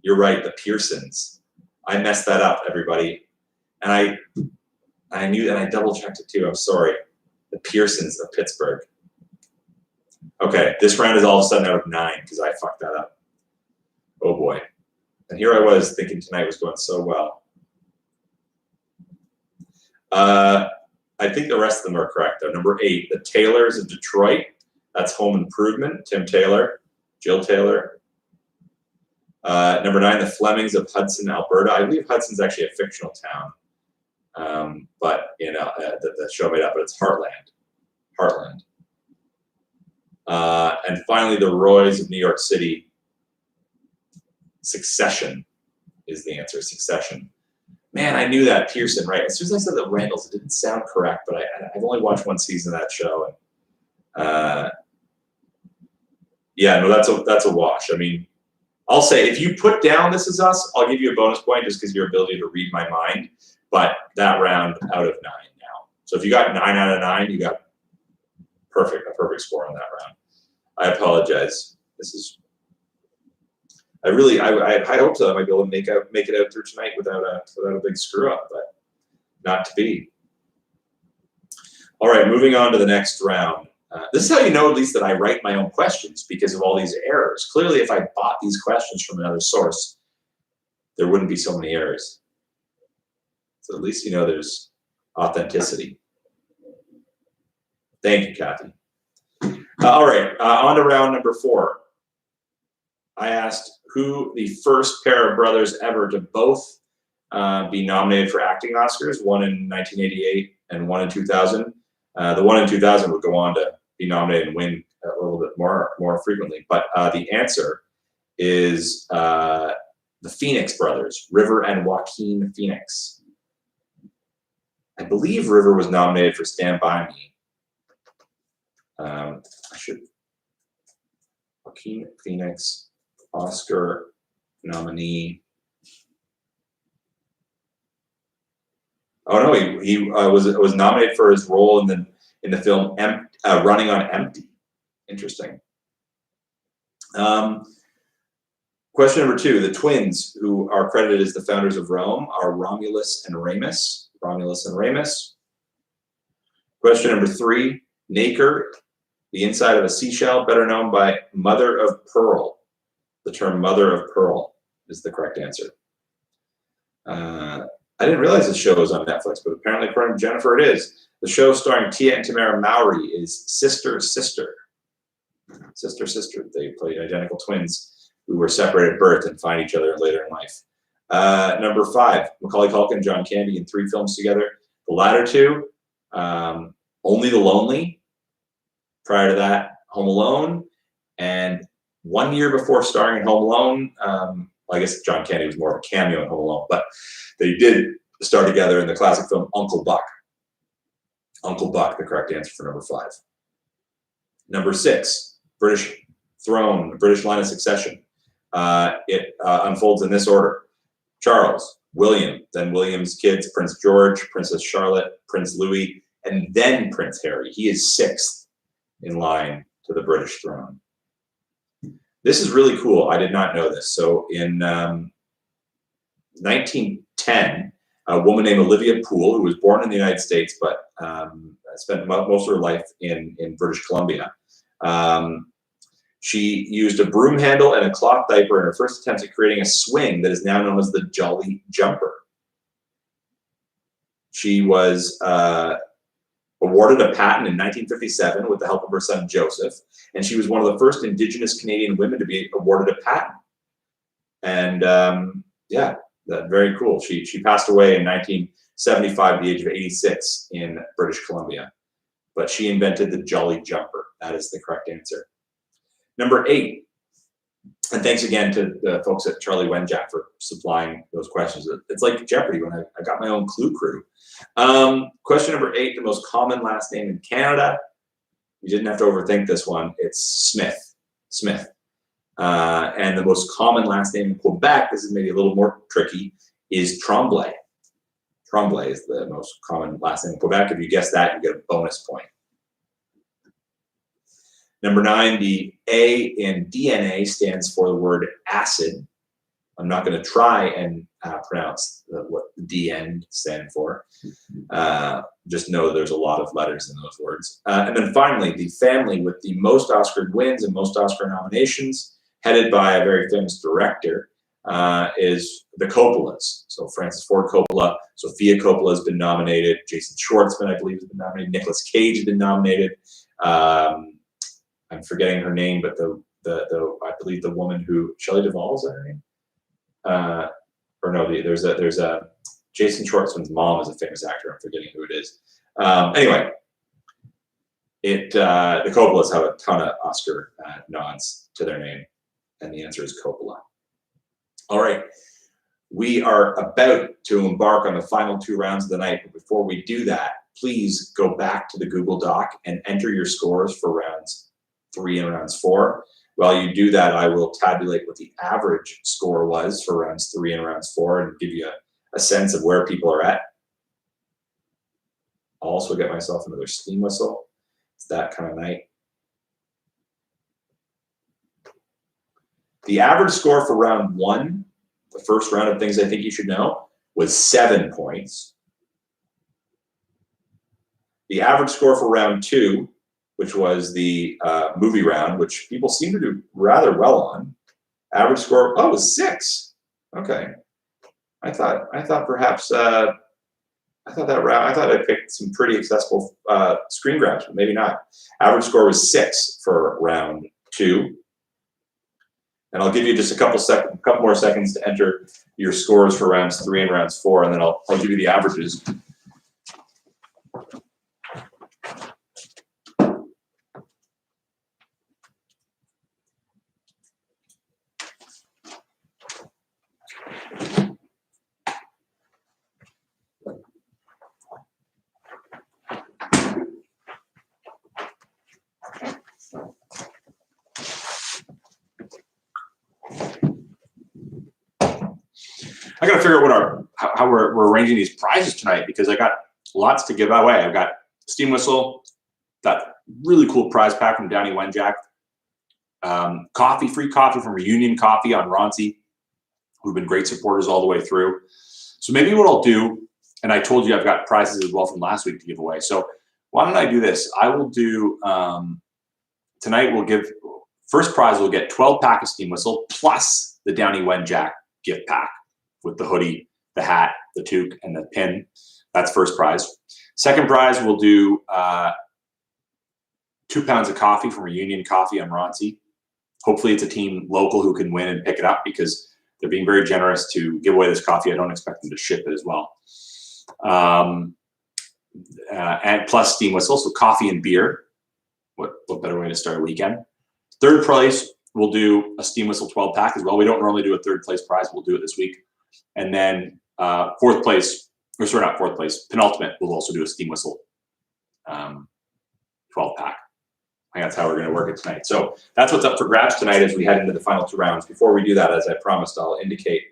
You're right, the Pearsons. I messed that up, everybody. And I knew that. I double-checked it too. I'm sorry. The Pearsons of Pittsburgh. Okay, this round is all of a sudden out of 9 because I fucked that up. Oh boy. And here I was thinking tonight was going so well. I think the rest of them are correct though. Number 8, the Taylors of Detroit. That's Home Improvement. Tim Taylor, Jill Taylor. Number 9, the Flemings of Hudson, Alberta. I believe Hudson's actually a fictional town, but you know the show made up. But it's Heartland. Heartland. And finally, the Roys of New York City. Succession is the answer. Succession. Man, I knew that Pearson, right? As soon as I said the Randalls, it didn't sound correct, but I've only watched one season of that show. And, yeah, no, that's a wash. I mean, I'll say if you put down This Is Us, I'll give you a bonus point just because your ability to read my mind. But that round out of 9 now. So if you got 9 out of 9, you got a perfect score on that round. I apologize. This is. I hope so. I might be able to make it out through tonight without a big screw up, but not to be. All right, moving on to the next round. This is how you know at least that I write my own questions because of all these errors. Clearly, if I bought these questions from another source, there wouldn't be so many errors. So at least you know there's authenticity. Thank you, Kathy. All right, on to round number 4. I asked who the first pair of brothers ever to both be nominated for acting Oscars, one in 1988 and one in 2000. The one in 2000 would go on to be nominated and win a little bit more frequently. But the answer is the Phoenix brothers, River and Joaquin Phoenix. I believe River was nominated for Stand By Me. Joaquin Phoenix, Oscar nominee. Oh no, he was nominated for his role in the film Running on Empty. Interesting. Question number 2: the twins who are credited as the founders of Rome are Romulus and Remus. Romulus and Remus. Question number 3: nacre, the inside of a seashell, better known by mother of pearl. The term mother of pearl is the correct answer. I didn't realize this show was on Netflix, but apparently, according to Jennifer, it is. The show starring Tia and Tamara Mowry is Sister, Sister. Sister, Sister. They played identical twins who were separated at birth and find each other later in life. Number 5, Macaulay Culkin and John Candy in 3 films together. The latter 2, Only the Lonely. Prior to that, Home Alone. And 1 year before starring in Home Alone, I guess John Candy was more of a cameo in Home Alone, but they did star together in the classic film Uncle Buck. Uncle Buck, the correct answer for number 5. Number 6, British throne, British line of succession. It unfolds in this order: Charles, William, then William's kids, Prince George, Princess Charlotte, Prince Louis, and then Prince Harry. He is 6th in line to the British throne. This is really cool. I did not know this. So in 1910, a woman named Olivia Poole, who was born in the United States but spent most of her life in British Columbia, she used a broom handle and a cloth diaper in her first attempt at creating a swing that is now known as the Jolly Jumper. She was awarded a patent in 1957 with the help of her son Joseph, and she was one of the first Indigenous Canadian women to be awarded a patent. And yeah, very cool. She passed away in 1975 at the age of 86 in British Columbia, but she invented the Jolly Jumper. That is the correct answer. Number 8, and thanks again to the folks at Charlie Wenjack for supplying those questions. It's like Jeopardy when I got my own clue crew. Question number 8, the most common last name in Canada. You didn't have to overthink this one. It's Smith. Smith. And the most common last name in Quebec, this is maybe a little more tricky, is Tremblay. Tremblay is the most common last name in Quebec. If you guess that, you get a bonus point. Number 9, the A in DNA stands for the word acid. I'm not going to try and pronounce what the DN stand for. Just know there's a lot of letters in those words. And then finally, the family with the most Oscar wins and most Oscar nominations, headed by a very famous director, is the Coppolas. So Francis Ford Coppola, Sofia Coppola has been nominated, Jason Schwartzman, I believe, has been nominated, Nicolas Cage has been nominated. I'm forgetting her name, but I believe the woman who, Shelley Duvall, is that her name? Or no, there's a Jason Schwartzman's mom is a famous actor. I'm forgetting who it is. Anyway, the Coppolas have a ton of Oscar nods to their name, and the answer is Coppola. All right, we are about to embark on the final 2 rounds of the night, but before we do that, please go back to the Google Doc and enter your scores for rounds 3 and rounds 4. While you do that, I will tabulate what the average score was for rounds 3 and rounds 4 and give you a sense of where people are at. I'll also get myself another steam whistle. It's that kind of night. The average score for round 1, the first round of things I think you should know, was 7 points. The average score for round 2, which was the movie round, which people seem to do rather well on. Average score, oh, it was 6. Okay. I thought perhaps I thought I picked some pretty accessible screen grabs, but maybe not. Average score was 6 for round 2. And I'll give you just a couple more seconds to enter your scores for rounds 3 and rounds 4, and then I'll give you the averages. I got to figure out how we're arranging these prizes tonight, because I got lots to give away. I've got steam whistle, that really cool prize pack from Downey Wenjack, coffee, free coffee from Reunion Coffee on Ronsi, who've been great supporters all the way through. So maybe what I'll do, and I told you I've got prizes as well from last week to give away. So why don't I do this? I will do, tonight we'll give, first prize we'll get 12-pack of steam whistle plus the Downey Wenjack gift pack with the hoodie, the hat, the toque, and the pin. That's first prize. Second prize, we'll do 2 pounds of coffee from Reunion Coffee on Ronsi. Hopefully it's a team local who can win and pick it up, because they're being very generous to give away this coffee. I don't expect them to ship it as well. And plus steam whistle, so coffee and beer. What better way to start a weekend? Third place, we'll do a steam whistle 12-pack as well. We don't normally do a third place prize. We'll do it this week. And then fourth place, or sorry, not fourth place, penultimate, we'll also do a steam whistle 12-pack. I think that's how we're going to work it tonight. So that's what's up for grabs tonight as we head into the final 2 rounds. Before we do that, as I promised, I'll indicate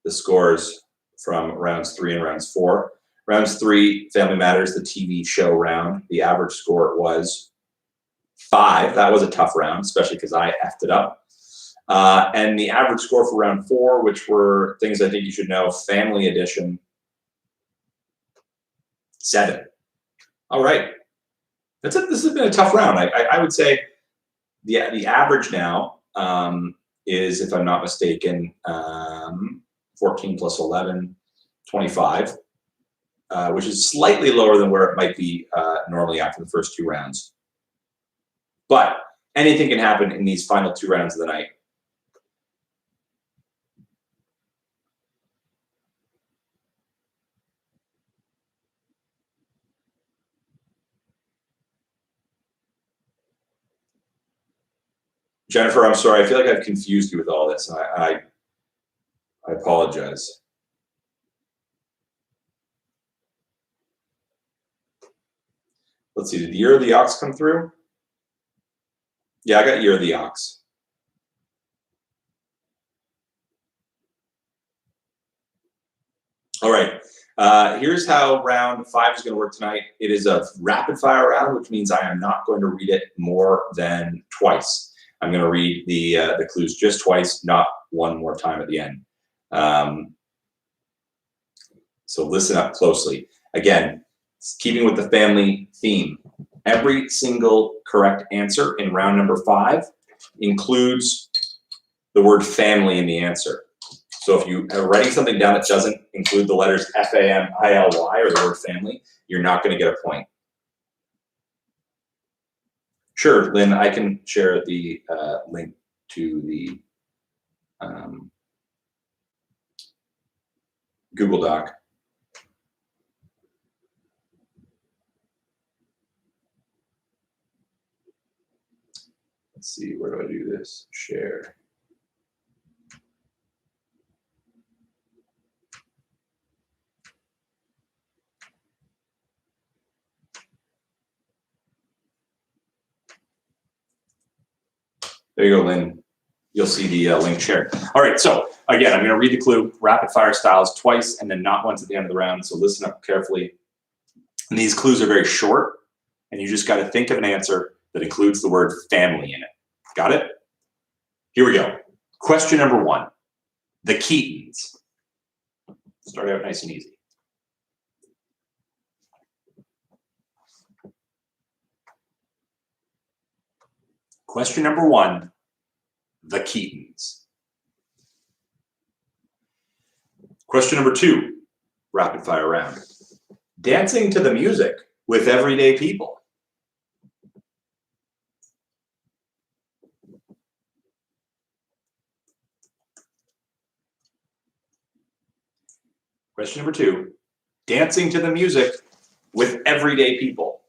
the scores from rounds 3 and rounds 4. Rounds 3, Family Matters, the TV show round. The average score was 5. That was a tough round, especially because I effed it up. And the average score for round 4, which were things I think you should know, Family Edition, 7. All right. This has been a tough round. I would say the average now is, if I'm not mistaken, 14 plus 11, 25, which is slightly lower than where it might be normally after the first 2 rounds. But anything can happen in these final 2 rounds of the night. Jennifer, I'm sorry. I feel like I've confused you with all this. I apologize. Let's see. Did Year of the Ox come through? Yeah, I got Year of the Ox. All right. Here's how round 5 is going to work tonight. It is a rapid fire round, which means I am not going to read it more than twice. I'm going to read the clues just twice, not one more time at the end. So listen up closely. Again, keeping with the family theme, every single correct answer in round number 5 includes the word family in the answer. So if you are writing something down that doesn't include the letters F-A-M-I-L-Y or the word family, you're not going to get a point. Sure, Lynn, I can share the link to the Google Doc. Let's see, where do I do this? Share. There you go, Lynn. You'll see the link shared. All right, so again, I'm going to read the clue, rapid fire styles, twice and then not once at the end of the round. So listen up carefully. And these clues are very short, and you just got to think of an answer that includes the word family in it. Got it? Here we go. Question number 1. The Keatons. Start out nice and easy. Question number 1. The Keatons. Question number 2. Rapid fire round. Dancing to the music with everyday people. Question number 2. Dancing to the music with everyday people.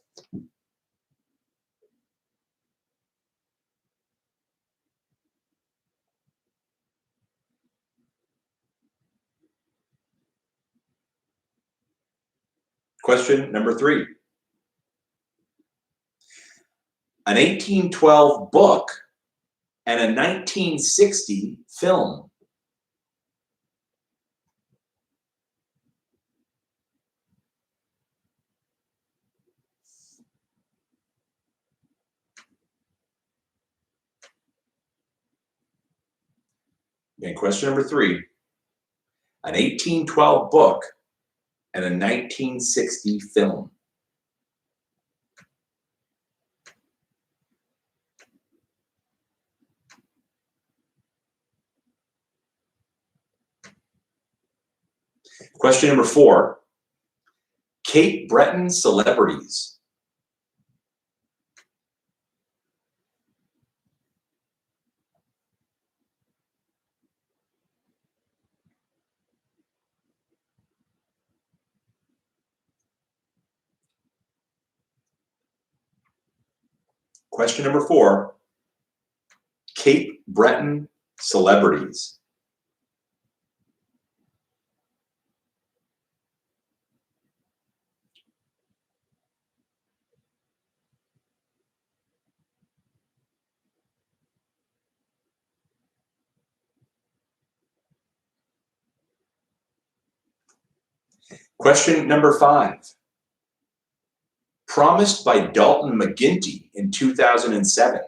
Question number 3. An 1812 book and a 1960 film. Again, question number 3. An 1812 book and a 1960 film. Question number 4. Cape Breton celebrities. Question number 4. Cape Breton celebrities. Question number 5. Promised by Dalton McGuinty in 2007.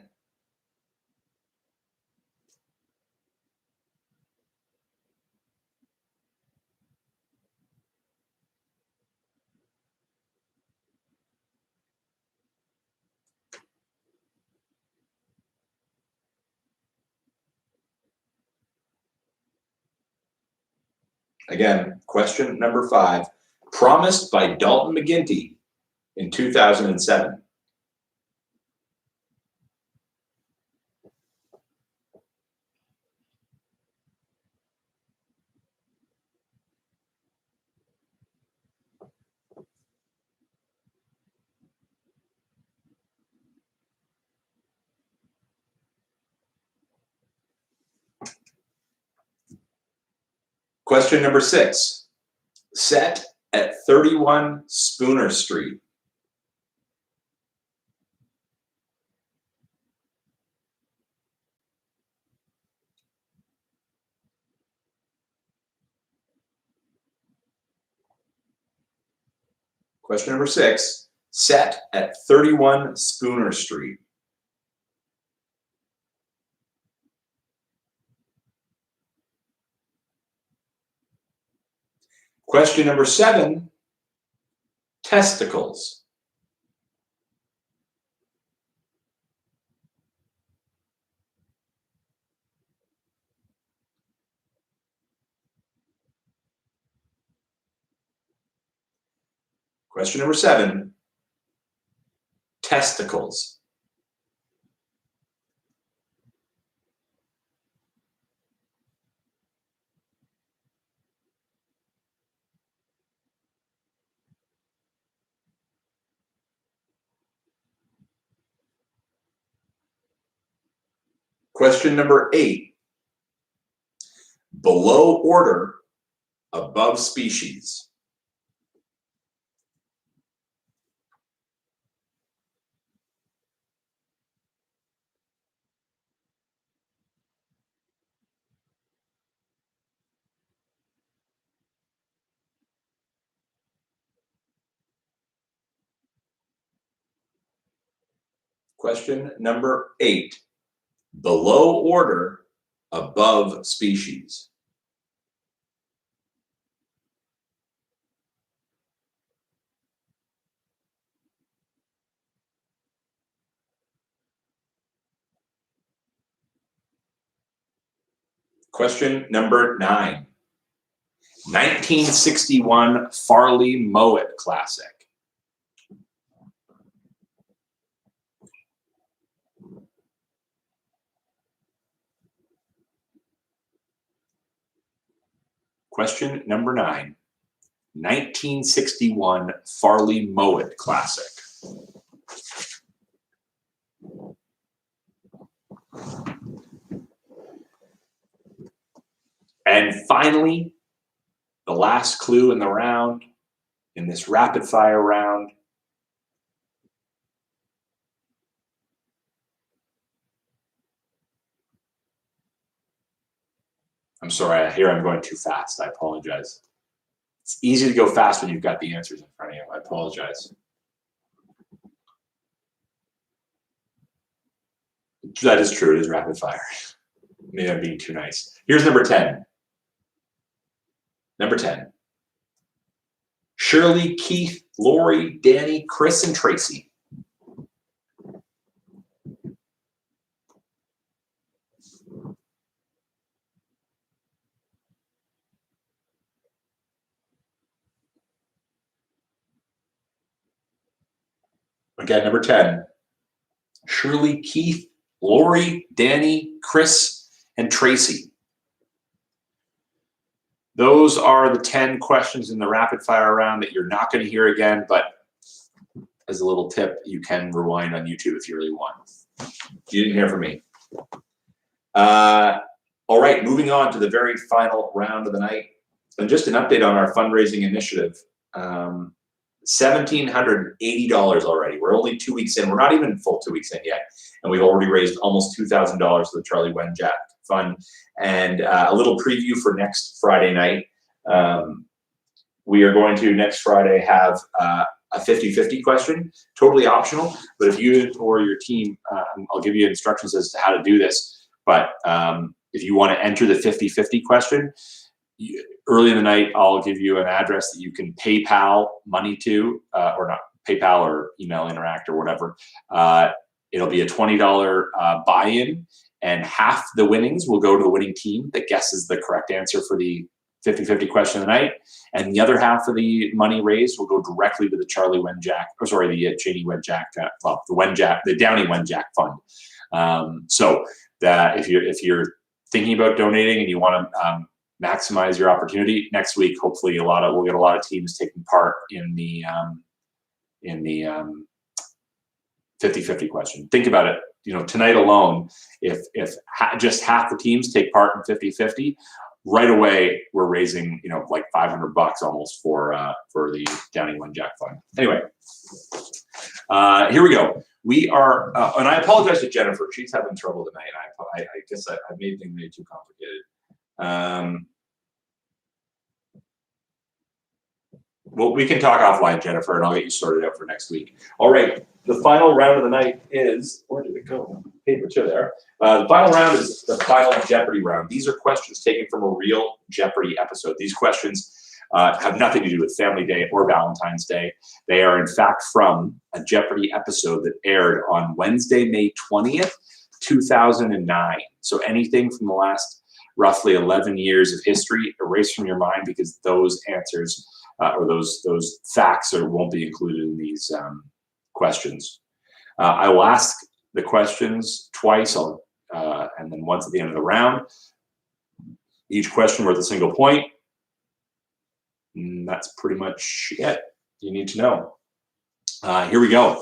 Again, question number 5. Promised by Dalton McGuinty in 2007. Question number 6. Set at 31 Spooner Street. Question number 6, set at 31 Spooner Street. Question number 7, testicles. Question number 7, testicles. Question number 8, below order, above species. Question number 8, below order, above species. Question number 9, 1961 Farley Mowat Classic. Question number 9, 1961 Farley Mowat Classic. And finally, the last clue in the round, in this rapid fire round. I'm sorry, here I'm going too fast. I apologize. It's easy to go fast when you've got the answers in front of you. I apologize. That is true. It is rapid fire. Maybe I'm being too nice. Here's number 10. Number 10. Shirley, Keith, Lori, Danny, Chris, and Tracy. Again, number 10. Shirley, Keith, Lori, Danny, Chris, and Tracy. Those are the 10 questions in the rapid fire round that you're not going to hear again, but as a little tip, you can rewind on YouTube if you really want. You didn't hear from me. All right, moving on to the very final round of the night. And just an update on our fundraising initiative. $1,780 already. We're only 2 weeks in. We're not even full 2 weeks in yet. And we've already raised almost $2,000 for the Charlie Wenjack Fund. And a little preview for next Friday night. We are going to, next Friday, have a 50-50 question, totally optional. But if you or your team, I'll give you instructions as to how to do this. But if you want to enter the 50-50 question, early in the night, I'll give you an address that you can PayPal money to, or not PayPal or email Interact or whatever. It'll be a $20 buy-in, and half the winnings will go to the winning team that guesses the correct answer for the 50-50 question of the night. And the other half of the money raised will go directly to the Charlie Wenjack, or sorry, the Cheney Wenjack, the Downey Wenjack Fund. So that if you're thinking about donating and you want to maximize your opportunity, next week hopefully we'll get a lot of teams taking part in the 50-50 question. Think about it. Tonight alone, if just half the teams take part in 50-50, right away we're raising like $500 almost for the Downey Wenjack Fund. Anyway, here we go. We are, and I apologize to Jennifer. She's having trouble tonight. I guess I made things way too complicated. Well, we can talk offline, Jennifer, and I'll get you sorted out for next week. All right. The final round of the night is, where did it go? Paper to there. The final round is the final Jeopardy round. These are questions taken from a real Jeopardy episode. These questions have nothing to do with Family Day or Valentine's Day. They are, in fact, from a Jeopardy episode that aired on Wednesday, May 20th, 2009. So anything from the last roughly 11 years of history, erase from your mind, because those answers or those facts won't be included in these questions. I will ask the questions twice, and then once at the end of the round. Each question worth a single point. And that's pretty much it you need to know. Here we go.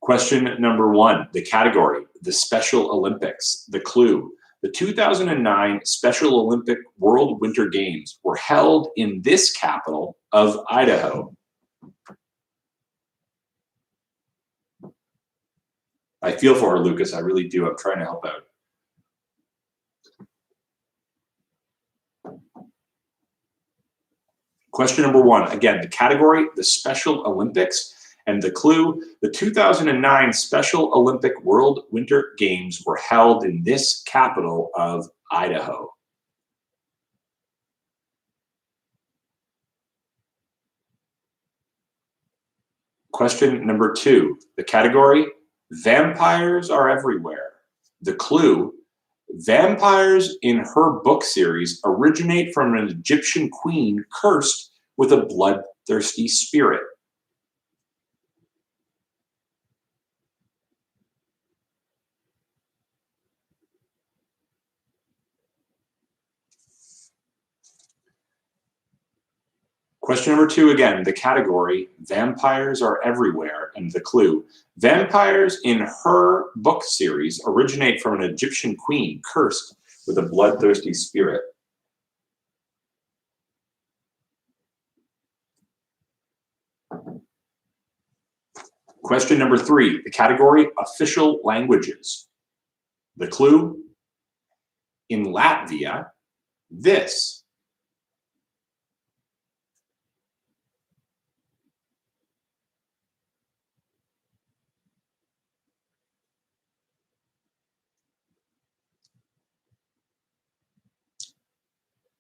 Question number 1, the category, the Special Olympics. The clue, the 2009 Special Olympic World Winter Games were held in this capital of Idaho. I feel for her, Lucas. I really do. I'm trying to help out. Question number 1, again, the category, the Special Olympics, and the clue, the 2009 Special Olympic World Winter Games were held in this capital of Idaho. Question number 2, the category, vampires are everywhere. The clue, vampires in her book series originate from an Egyptian queen cursed with a bloodthirsty spirit. Question number 2 again, the category, vampires are everywhere, and the clue, vampires in her book series originate from an Egyptian queen cursed with a bloodthirsty spirit. Question number 3, the category, official languages. The clue, in Latvia, this.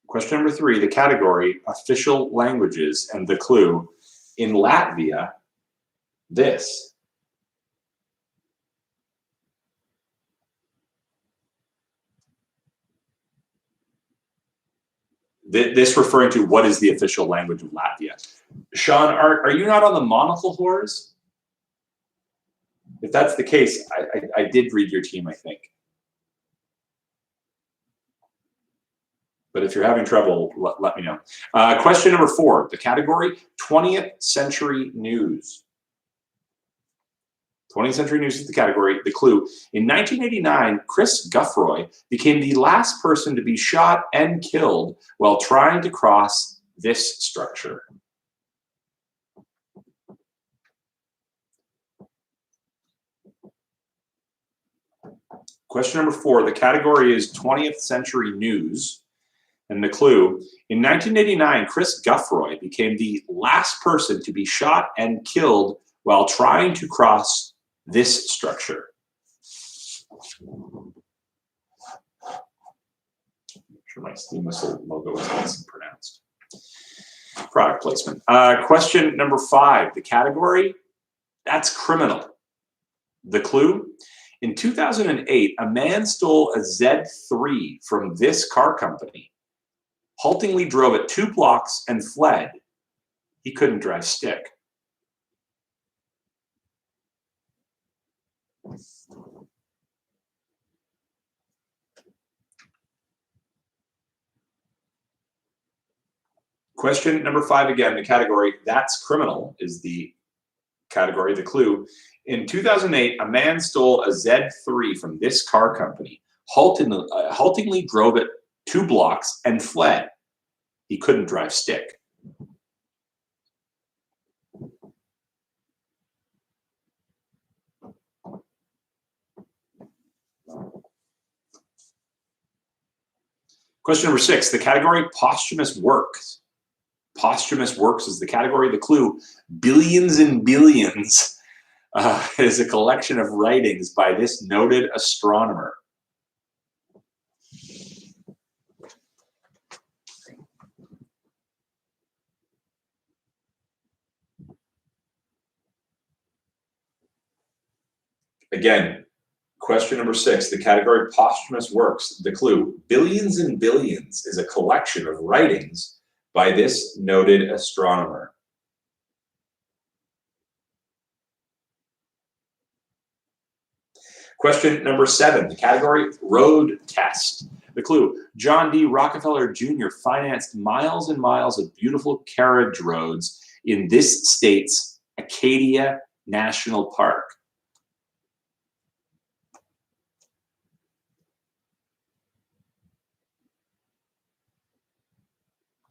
Question number 3, the category, official languages, and the clue, in Latvia, this. This referring to what is the official language of Latvia. Sean, are you not on the monocle horse? If that's the case, I did read your team, I think. But if you're having trouble, let me know. Question number 4, the category, 20th century news. 20th century news is the category. The clue, in 1989, Chris Guffroy became the last person to be shot and killed while trying to cross this structure. Question number 4, the category is 20th century news. And the clue, in 1989, Chris Guffroy became the last person to be shot and killed while trying to cross this structure. I'm sure my steam whistle logo is nice and pronounced. Product placement. Question number 5, the category, that's criminal. The clue, in 2008, a man stole a Z3 from this car company, haltingly drove it 2 blocks and fled. He couldn't drive stick. Question number 5 again, the category, that's criminal, is the category, the clue. In 2008, a man stole a Z3 from this car company, haltingly drove it 2 blocks and fled. He couldn't drive stick. Question number 6, the category, posthumous works. Posthumous works is the category. The clue, billions and billions, is a collection of writings by this noted astronomer. Again, question number 6, the category posthumous works. The clue, billions and billions is a collection of writings by this noted astronomer. Question number 7, the category road test. The clue, John D. Rockefeller Jr. financed miles and miles of beautiful carriage roads in this state's Acadia National Park.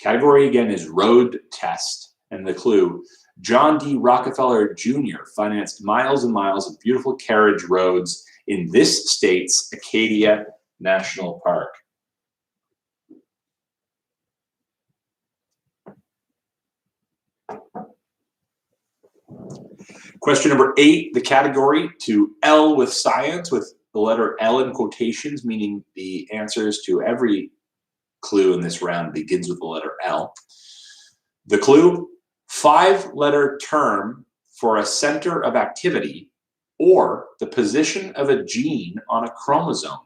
Category again is road test, and the clue, John D. Rockefeller Jr. financed miles and miles of beautiful carriage roads in this state's Acadia National Park. Question number 8, the category to L with science, with the letter L in quotations, meaning the answers to every clue in this round begins with the letter L. The clue, 5-letter term for a center of activity or the position of a gene on a chromosome.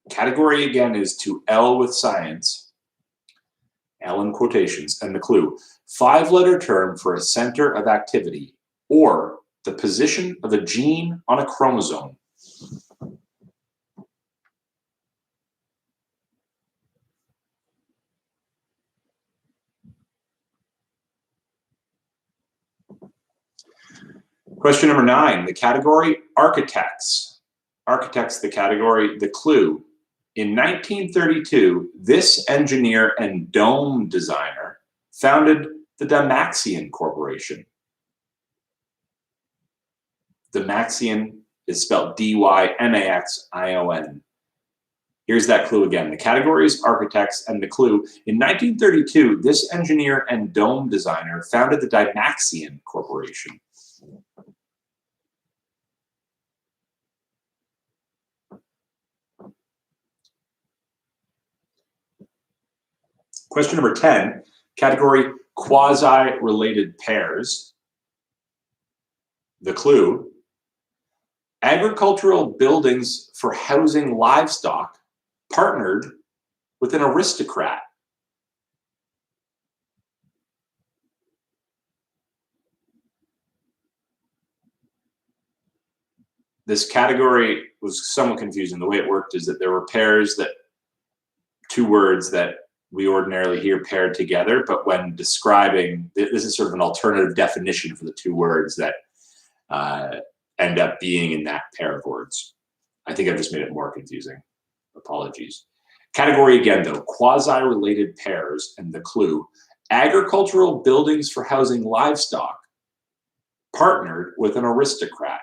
Category again is to L with science, L in quotations, and the clue, 5-letter term for a center of activity or the position of a gene on a chromosome. Question number 9, the category architects. Architects, the category, the clue. In 1932, this engineer and dome designer founded the Dymaxion Corporation. Dymaxion is spelled D-Y-M-A-X-I-O-N. Here's that clue again. The category is architects, and the clue, in 1932, this engineer and dome designer founded the Dymaxion Corporation. Question number 10, category quasi-related pairs. The clue, agricultural buildings for housing livestock partnered with an aristocrat. This category was somewhat confusing. The way it worked is that there were pairs that, 2 words that we ordinarily hear paired together, but when describing, this is sort of an alternative definition for the 2 words that end up being in that pair of words. I think I've just made it more confusing. Apologies. Category again, though, quasi-related pairs, and the clue, agricultural buildings for housing livestock partnered with an aristocrat.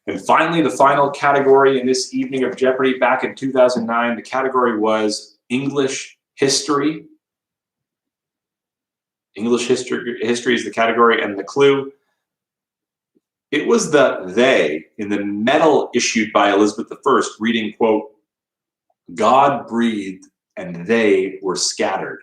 And finally, the final category in this evening of Jeopardy back in 2009, the category was English history. English history is the category, and the clue, it was the they in the medal issued by Elizabeth I, reading, quote, God breathed and they were scattered.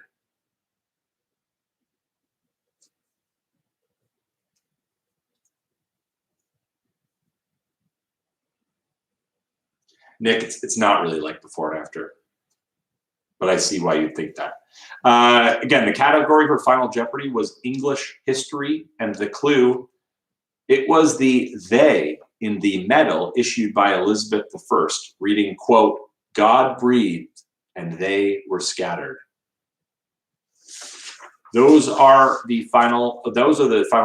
Nick, it's not really like before and after, but I see why you'd think that. Again, the category for Final Jeopardy was English history, and the clue, it was the they in the medal issued by Elizabeth I, reading, quote, God breathed and they were scattered. Those are the final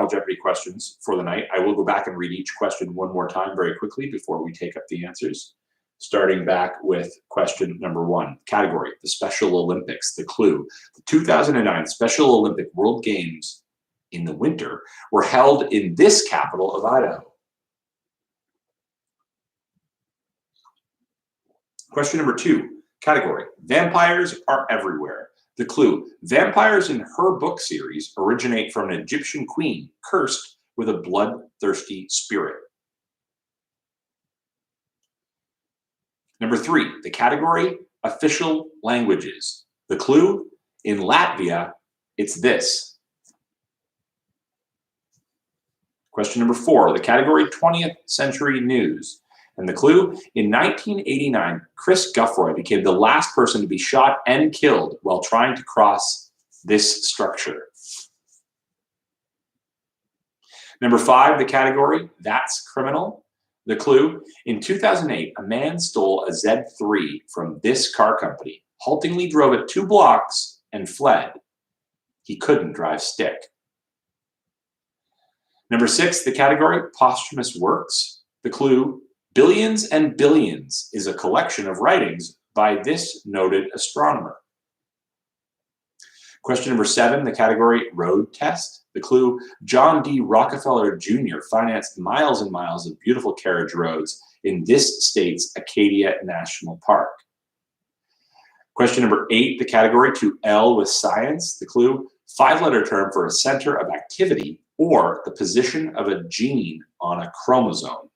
Jeopardy questions for the night. I will go back and read each question one more time very quickly before we take up the answers. starting back with question number 1. Category, the Special Olympics. The clue, the 2009 Special Olympic World Games in the winter were held in this capital of Idaho. Question number 2. Category, vampires are everywhere. The clue, vampires in her book series originate from an Egyptian queen cursed with a bloodthirsty spirit. Number 3, the category, official languages. The clue, in Latvia, it's this. Question number 4, the category, 20th century news. And the clue, in 1989, Chris Guffroy became the last person to be shot and killed while trying to cross this structure. Number 5, the category, that's criminal. The clue, in 2008, a man stole a Z3 from this car company, haltingly drove it 2 blocks and fled. He couldn't drive stick. Number 6, the category, posthumous works. The clue, Billions and Billions is a collection of writings by this noted astronomer. Question number 7, the category, road test. The clue, John D. Rockefeller Jr. financed miles and miles of beautiful carriage roads in this state's Acadia National Park. Question number 8, the category, to L with science. The clue, 5-letter term for a center of activity or the position of a gene on a chromosome.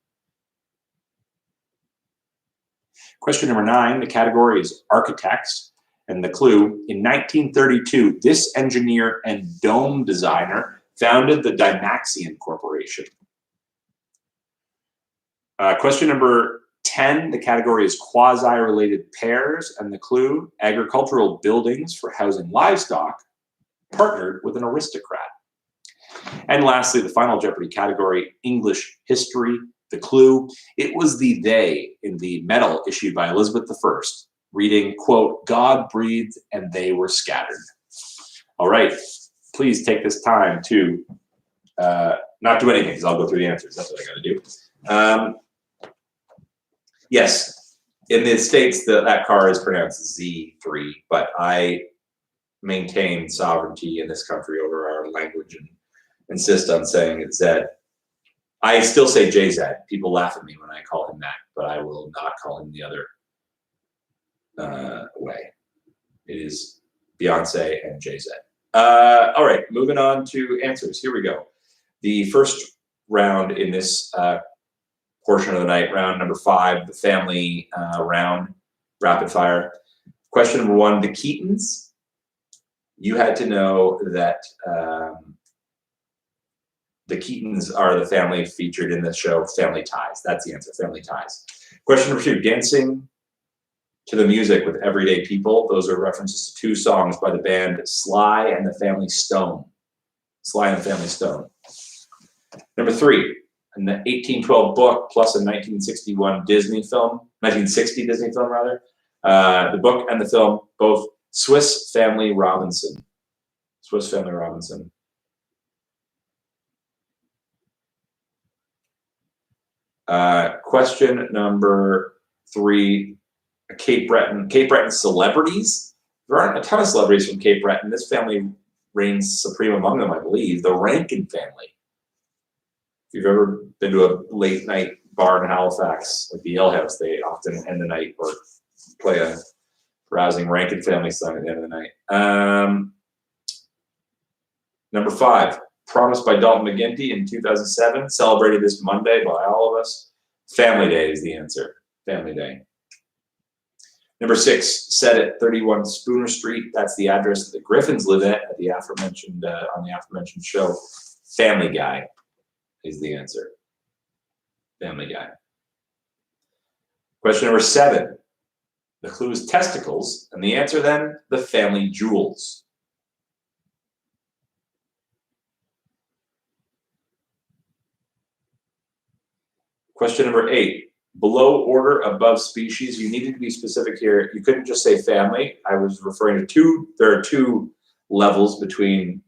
Question number 9, the category is architects, and the clue, in 1932, this engineer and dome designer founded the Dymaxion Corporation. Question number 10, the category is quasi-related pairs, and the clue, agricultural buildings for housing livestock, partnered with an aristocrat. And lastly, the final Jeopardy category, English history. The clue, it was the they in the medal issued by Elizabeth I, reading, quote, God breathed and they were scattered. All right, please take this time to not do anything because I'll go through the answers. That's what I got to do. Yes, in the States, that car is pronounced Z3, but I maintain sovereignty in this country over our language and insist on saying it's Z. I still say JZ. People laugh at me when I call him that, but I will not call him the other way. It is Beyonce and JZ. All right, moving on to answers. Here we go. The first round in this portion of the night, round number 5, the family round, rapid fire. Question number 1, the Keatons. You had to know that the Keatons are the family featured in the show Family Ties. That's the answer, Family Ties. Question number 2, dancing to the music with everyday people. Those are references to 2 songs by the band Sly and the Family Stone. Sly and the Family Stone. Number 3, in the 1812 book plus a 1961 Disney film, 1960 Disney film rather, the book and the film, both Swiss Family Robinson. Swiss Family Robinson. Question number 3, Cape Breton. Cape Breton celebrities. There aren't a ton of celebrities from Cape Breton. This family reigns supreme among them, I believe. The Rankin family. If you've ever been to a late night bar in Halifax, like the Ale House, they often end the night or play a rousing Rankin family song at the end of the night. Number 5, Promised by Dalton McGuinty in 2007, celebrated this Monday by all of us. Family Day is the answer. Family Day. Number 6, set at 31 Spooner Street. That's the address that the Griffins live at the aforementioned on the aforementioned show. Family Guy is the answer. Family Guy. Question number 7. The clue is testicles, and the answer then, the family jewels. Question number 8. Below order, above species. You needed to be specific here. You couldn't just say family. I was referring to 2. There are 2 levels between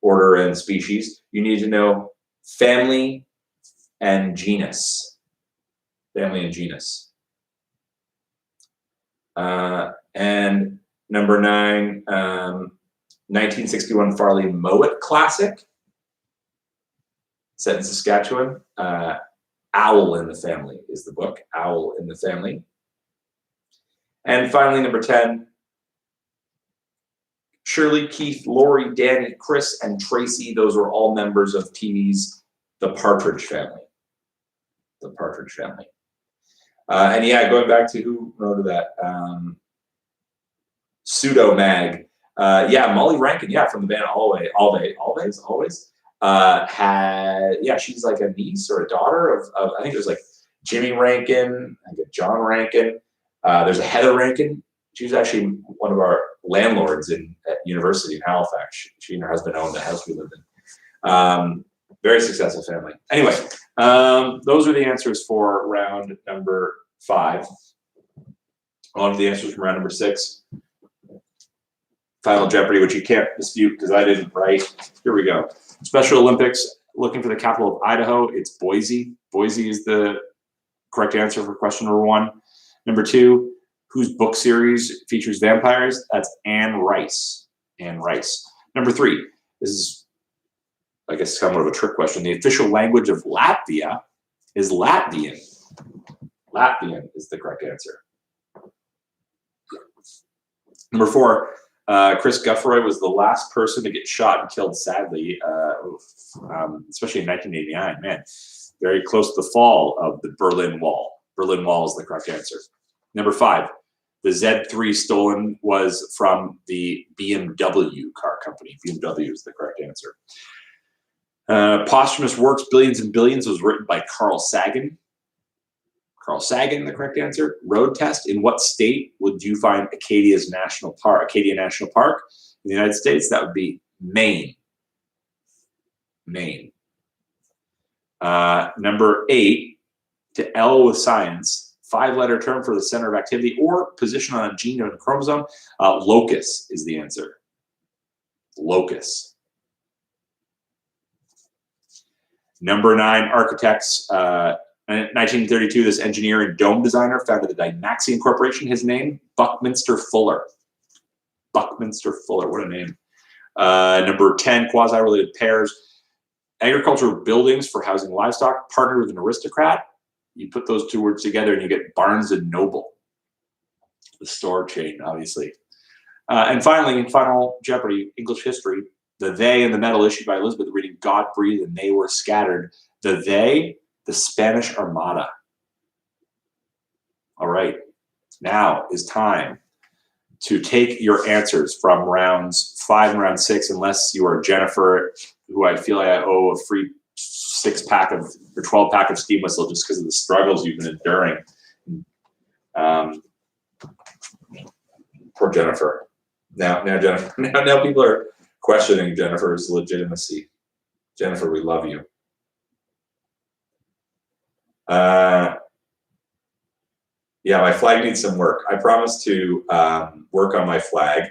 order and species. You need to know family and genus. family and genus. And number 9, 1961 Farley Mowat classic, set in Saskatchewan. Owl in the Family is the book, Owl in the Family. And finally, number 10, Shirley, Keith, Lori, Danny, Chris, and Tracy. Those were all members of TV's The Partridge Family. The Partridge Family. And yeah, going back to who wrote that, Pseudo Mag. Yeah, Molly Rankin, yeah, from the band Always. Yeah, she's like a niece or a daughter of I think it was like Jimmy Rankin, I think John Rankin. There's a Heather Rankin. She was actually one of our landlords at university in Halifax. She and her husband owned the house we lived in. Very successful family. Anyway, those are the answers for round number 5. On to the answers from round number 6. Final Jeopardy, which you can't dispute because I didn't write. Here we go. Special Olympics, looking for the capital of Idaho. It's Boise. Boise is the correct answer for question number 1. Number 2, whose book series features vampires? That's Anne Rice. Anne Rice. Number 3, this is, I guess, somewhat of a trick question. The official language of Latvia is Latvian. Latvian is the correct answer. Number 4, Chris Guffroy was the last person to get shot and killed, sadly, especially in 1989. Man, very close to the fall of the Berlin Wall. Berlin Wall is the correct answer. Number 5, the Z3 stolen was from the BMW car company. BMW is the correct answer. Posthumous works, Billions and Billions, was written by Carl Sagan. Carl Sagan, the correct answer. Road test. In what state would you find Acadia National Park in the United States? That would be Maine. Maine. Number 8, to L with science, 5-letter term for the center of activity or position on a gene or a chromosome. Locus is the answer. Locus. Number 9, architects. In 1932, this engineer and dome designer founded the Dymaxion Corporation. His name, Buckminster Fuller. Buckminster Fuller, what a name. Number 10, quasi-related pairs. Agricultural buildings for housing livestock, partnered with an aristocrat. You put those 2 words together and you get Barnes and Noble, the store chain, obviously. And finally, in Final Jeopardy, English history, the they and the medal issued by Elizabeth reading God breathed and they were scattered. The they, the Spanish Armada. All right, now is time to take your answers from rounds 5 and round 6, unless you are Jennifer, who I feel like I owe a free 6-pack of or 12-pack of steam whistle just because of the struggles you've been enduring. Poor Jennifer. Now Jennifer. Now people are questioning Jennifer's legitimacy. Jennifer, we love you. Yeah, my flag needs some work. I promised to work on my flag.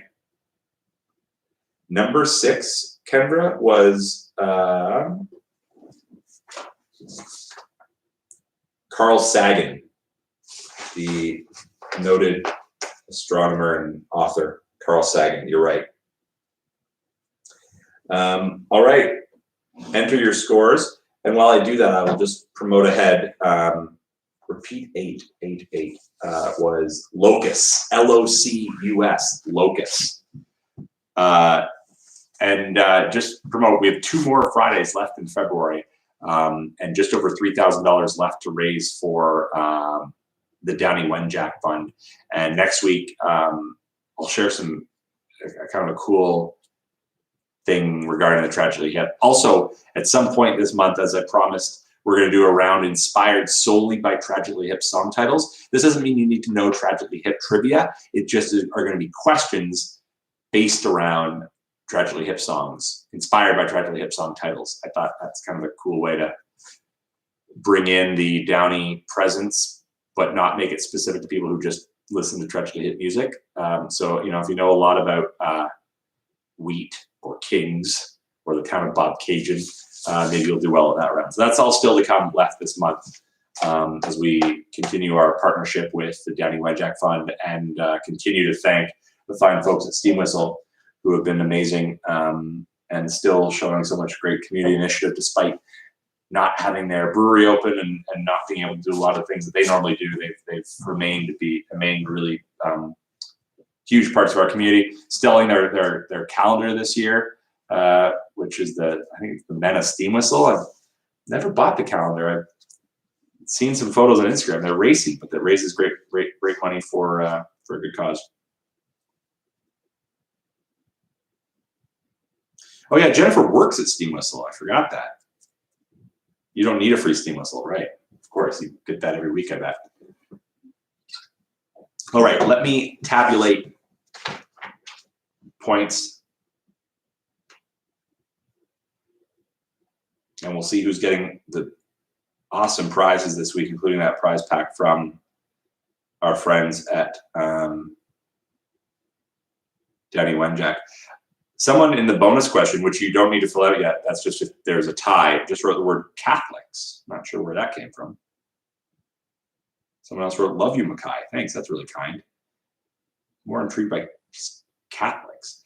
Number 6, Kendra, was Carl Sagan, the noted astronomer and author. Carl Sagan, you're right. All right, enter your scores. And while I do that, I will just promote ahead. Repeat 888 was locus, L-O-C-U-S, locus. And just promote, we have 2 more Fridays left in February, and just over $3,000 left to raise for the Downey Wenjack Fund. And next week, I'll share some kind of a cool thing regarding the Tragically Hip. Also, at some point this month, as I promised, we're going to do a round inspired solely by Tragically Hip song titles. This doesn't mean you need to know Tragically Hip trivia. It just are going to be questions based around Tragically Hip songs, inspired by Tragically Hip song titles. I thought that's kind of a cool way to bring in the Downey presence, but not make it specific to people who just listen to Tragically Hip music. So, you know, if you know a lot about Wheat or Kings or the town of Bob Cajun, maybe you'll do well at that round. So that's all still to come left this month. as we continue our partnership with the Downey Wenjack Fund and continue to thank the fine folks at Steam Whistle who have been amazing and still showing so much great community initiative despite not having their brewery open and not being able to do a lot of things that they normally do. They've remained really huge parts of our community. Selling their calendar this year, which is I think it's the Men of Steam Whistle. I've never bought the calendar. I've seen some photos on Instagram. They're racing, but that raises great money for a good cause. Oh yeah, Jennifer works at Steam Whistle. I forgot that. You don't need a free Steam Whistle, right? Of course, you get that every week, I bet. All right, let me tabulate points. And we'll see who's getting the awesome prizes this week, including that prize pack from our friends at Downey Wenjack. Someone in the bonus question, which you don't need to fill out yet, that's just if there's a tie, just wrote the word Catholics. Not sure where that came from. Someone else wrote, love you, Mackay. Thanks, that's really kind. More intrigued by Catholics.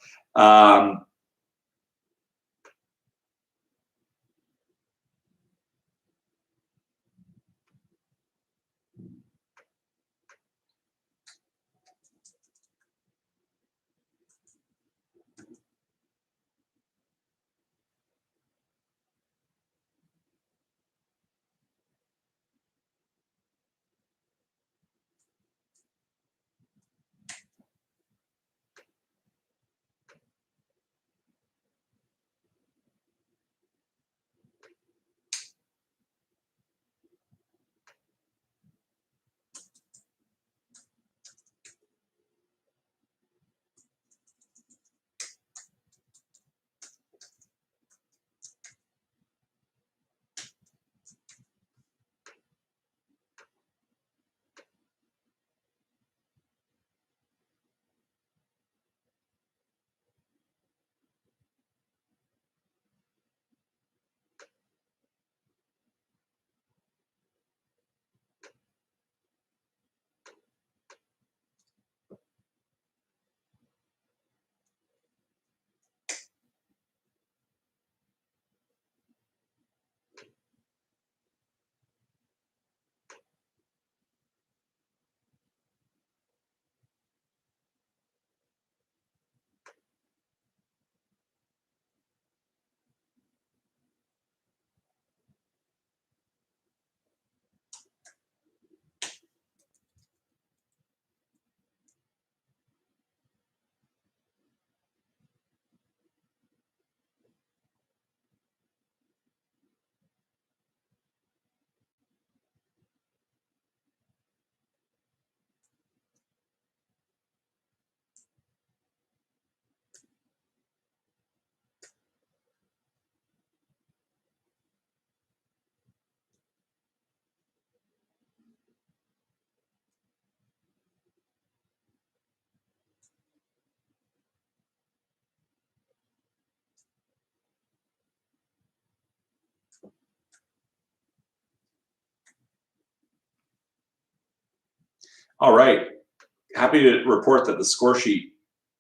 All right, happy to report that the score sheet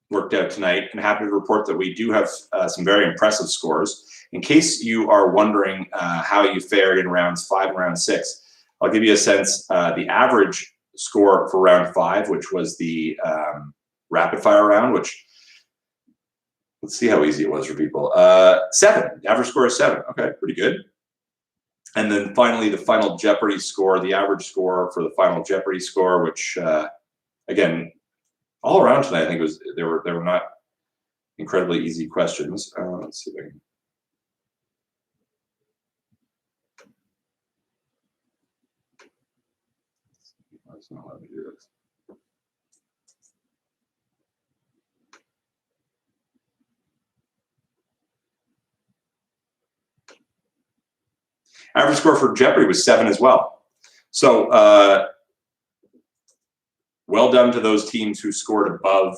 worked out tonight, and happy to report that we do have some very impressive scores. In case you are wondering how you fared in rounds 5 and round 6, I'll give you a sense. The average score for round 5, which was the rapid fire round, which let's see how easy it was for people. 7. The average score is 7. Okay, pretty good. And then finally, the final Jeopardy score, the average score for the final Jeopardy score, which again, all around tonight, I think they were not incredibly easy questions. Let's see if I can. It's not letting me do this. Average score for Jeopardy was 7 as well. So well done to those teams who scored above,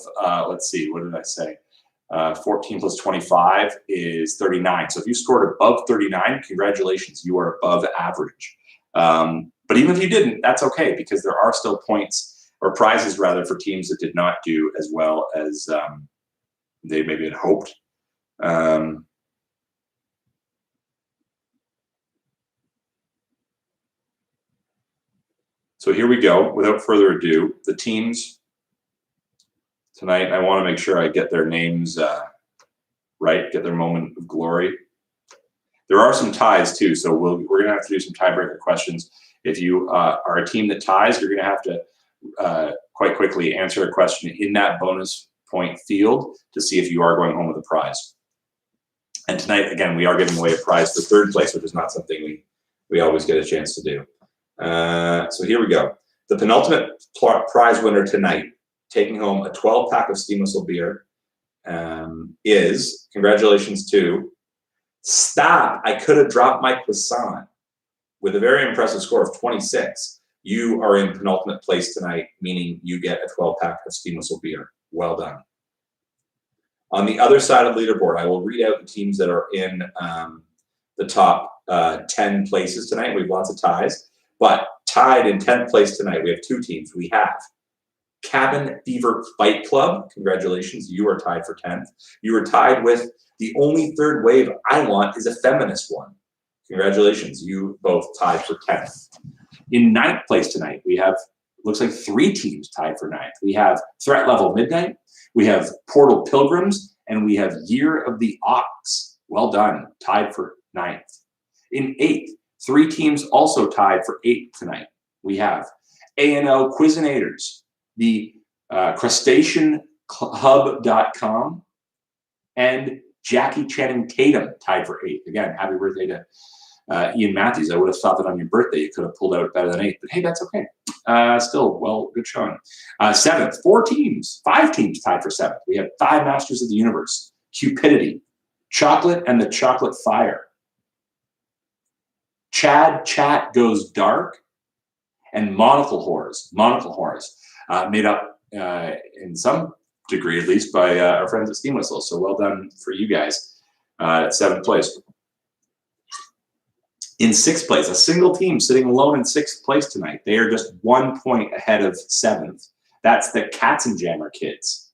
let's see, what did I say? 14 plus 25 is 39. So if you scored above 39, congratulations, you are above average. But even if you didn't, that's okay, because there are still points, or prizes rather, for teams that did not do as well as they maybe had hoped. So here we go. Without further ado, the teams tonight, I want to make sure I get their names right, get their moment of glory. There are some ties too, so we're going to have to do some tiebreaker questions. If you are a team that ties, you're going to have to quite quickly answer a question in that bonus point field to see if you are going home with a prize. And tonight, again, we are giving away a prize for third place, which is not something we always get a chance to do. So here we go. The penultimate prize winner tonight, taking home a 12-pack of Steam Whistle beer, is, congratulations to, Stop, I Could Have Dropped My Croissant, with a very impressive score of 26. You are in penultimate place tonight, meaning you get a 12-pack of Steam Whistle beer. Well done. On the other side of the leaderboard, I will read out the teams that are in the top 10 places tonight. We have lots of ties, but tied in 10th place tonight, we have two teams. We have Cabin Fever Fight Club. Congratulations, you are tied for 10th. You are tied with The Only Third Wave I Want Is a Feminist One. Congratulations, you both tied for 10th. In 9th place tonight, we have, looks like 3 teams tied for 9th. We have Threat Level Midnight, we have Portal Pilgrims, and we have Year of the Ox. Well done, tied for 9th. In 8th, 3 teams also tied for 8th tonight. We have A&L Quizinators, the crustaceanhub.com, and Jackie Channing Tatum tied for 8th. Again, happy birthday to Ian Matthews. I would have thought that on your birthday you could have pulled out better than 8th, but hey, that's okay. Still, well, good showing. 7th, 5 teams tied for 7th. We have 5 Masters of the Universe, Cupidity, Chocolate and the Chocolate Fire, Chad Chat Goes Dark, and Monocle Whores. Made up in some degree, at least, by our friends at Steam Whistle. So well done for you guys at 7th place. In 6th place, a single team sitting alone in 6th place tonight. They are just 1 point ahead of 7th. That's the Katzenjammer kids.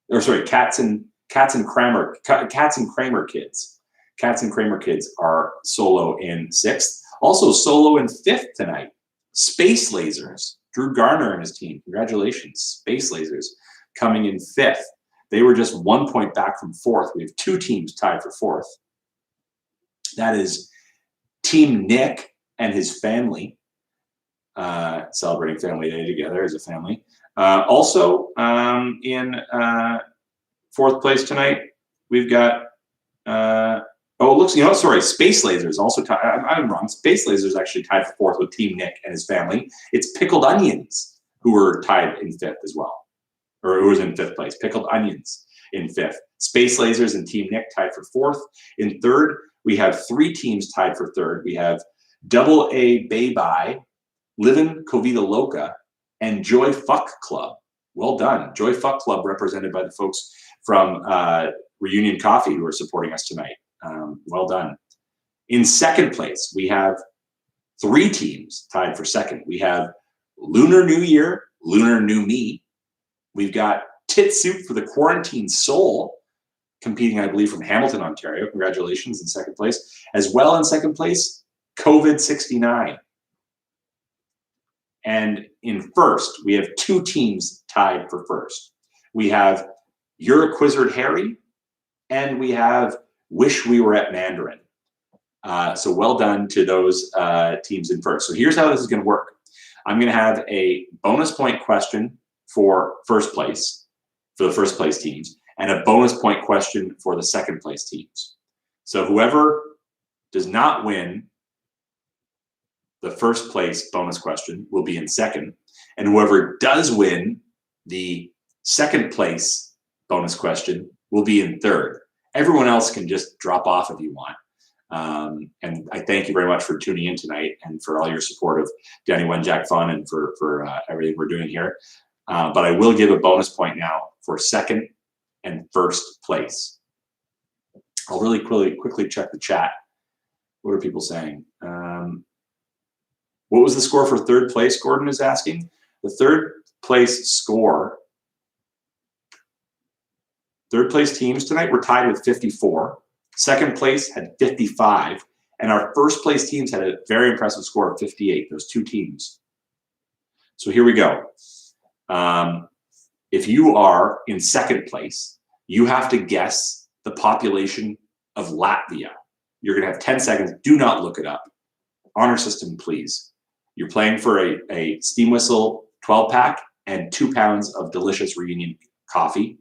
Or sorry, Cats and Kramer kids. Cats and Kramer kids are solo in 6th. Also solo in 5th tonight. Space Lasers. Drew Garner and his team. Congratulations. Space Lasers coming in 5th. They were just 1 point back from 4th. We have 2 teams tied for 4th. That is Team Nick and his family, celebrating Family Day together as a family. Also in 4th place tonight, we've got, Space Lasers also tied. I'm wrong. Space Lasers actually tied for 4th with Team Nick and his family. It's Pickled Onions who were tied in 5th as well, or who was in 5th place. Pickled Onions in 5th. Space Lasers and Team Nick tied for 4th. In 3rd, we have 3 teams tied for 3rd. We have Double A Bay, Livin' Covita Loca, and Joy Fuck Club. Well done. Joy Fuck Club represented by the folks from Reunion Coffee who are supporting us tonight. Well done. In 2nd place, we have 3 teams tied for 2nd. We have Lunar New Year, Lunar New Me. We've got Tit Soup for the Quarantine Soul, competing, I believe, from Hamilton, Ontario. Congratulations in 2nd place. As well in 2nd place, COVID-69. And in 1st, we have 2 teams tied for 1st. We have You're a Quizzard Harry, and we have Wish We Were at Mandarin. So well done to those teams in 1st. So here's how this is going to work. I'm going to have a bonus point question for 1st place, for the 1st place teams, and a bonus point question for the 2nd place teams. So whoever does not win the 1st place bonus question will be in 2nd, and whoever does win the 2nd place bonus question will be in 3rd. Everyone else can just drop off if you want. And I thank you very much for tuning in tonight and for all your support of Downey Wenjack Fun and for everything we're doing here. But I will give a bonus point now for 2nd and 1st place. I'll really quickly check the chat. What are people saying? What was the score for third place, Gordon is asking? The third place score, third place teams tonight were tied with 54. Second place had 55. And our first place teams had a very impressive score of 58, those two teams. So here we go. If you are in second place, you have to guess the population of Latvia. You're going to have 10 seconds. Do not look it up. Honor system, please. You're playing for a Steam Whistle 12-pack and 2 pounds of delicious reunion coffee.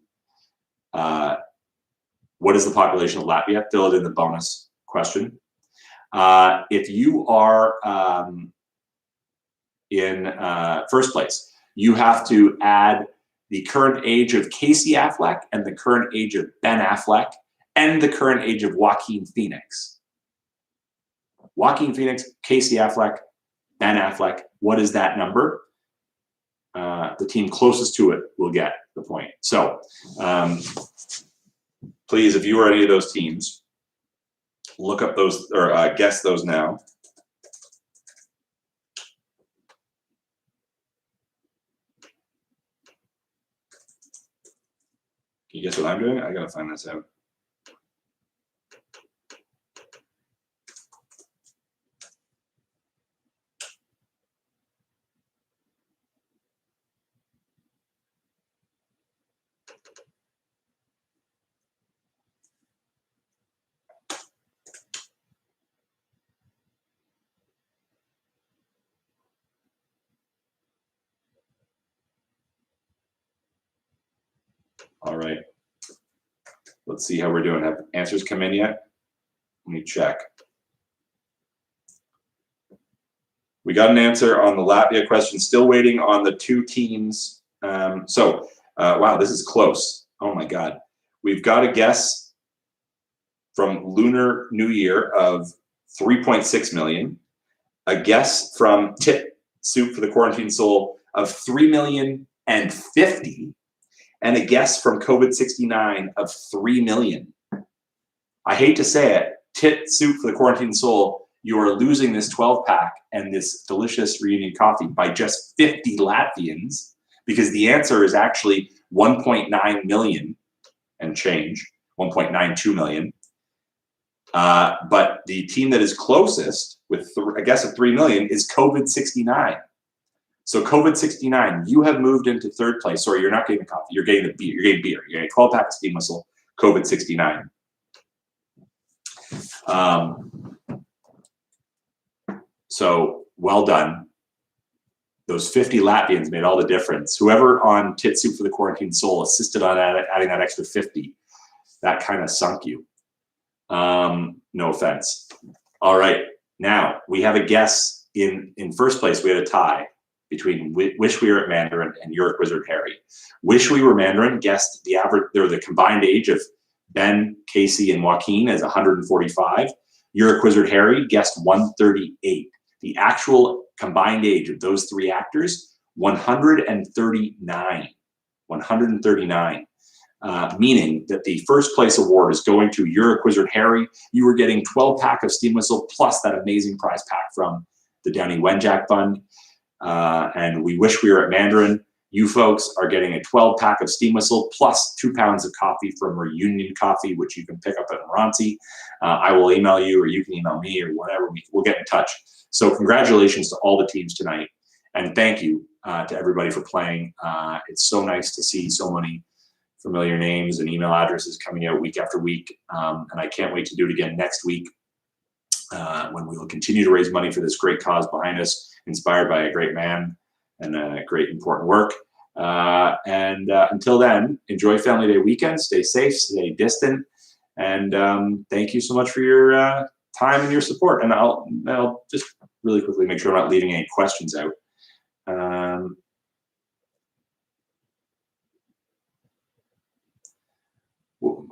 What is the population of Latvia? Fill it in the bonus question. If you are in first place, you have to add the current age of Casey Affleck and the current age of Ben Affleck and the current age of Joaquin Phoenix. Joaquin Phoenix, Casey Affleck, Ben Affleck. What is that number? The team closest to it will get the point. So please, if you are any of those teams, look up those or guess those now. Can you guess what I'm doing? I gotta find this out. All right. Let's see how we're doing. Have answers come in yet? Let me check. We got an answer on the Latvia question. Still waiting on the two teams. Wow, this is close. Oh my God. We've got a guess from Lunar New Year of 3.6 million. A guess from Tit Soup for the Quarantine Soul of 3,050,000. And a guess from COVID-69 of 3 million. I hate to say it, Tit Soup for the Quarantine Soul, you are losing this 12-pack and this delicious reunion coffee by just 50 Latvians, because the answer is actually 1.9 million and change, 1.92 million. But the team that is closest with a guess of 3 million is COVID-69. So COVID-69, you have moved into third place. Sorry, you're not getting the coffee. You're getting the beer. You're getting beer. You're getting a 12-pack of Steam Whistle, COVID-69. So well done. Those 50 Latvians made all the difference. Whoever on Tit Soup for the Quarantine Soul assisted on adding that extra 50, that kind of sunk you. No offense. All right. Now, we have a guess in first place. We had a tie between Wish We Were at Mandarin and Uric Wizard Harry. Wish We Were Mandarin guessed the average, or the combined age of Ben, Casey, and Joaquin as 145. Uric Wizard Harry guessed 138. The actual combined age of those three actors, 139. 139. Meaning that the first place award is going to Uric Wizard Harry. You were getting 12-pack of Steam Whistle plus that amazing prize pack from the Downey Wenjack Fund. And we Wish We Were at Mandarin. You folks are getting a 12-pack of Steam Whistle plus 2 pounds of coffee from Reunion Coffee, which you can pick up at Moranci. I will email you, or you can email me, or whatever. We'll get in touch. So congratulations to all the teams tonight. And thank you to everybody for playing. It's so nice to see so many familiar names and email addresses coming out week after week. And I can't wait to do it again next week when we will continue to raise money for this great cause behind us, inspired by a great man and a great important work. Until then, enjoy Family Day weekend, stay safe, stay distant, and thank you so much for your time and your support. And I'll just really quickly make sure I'm not leaving any questions out.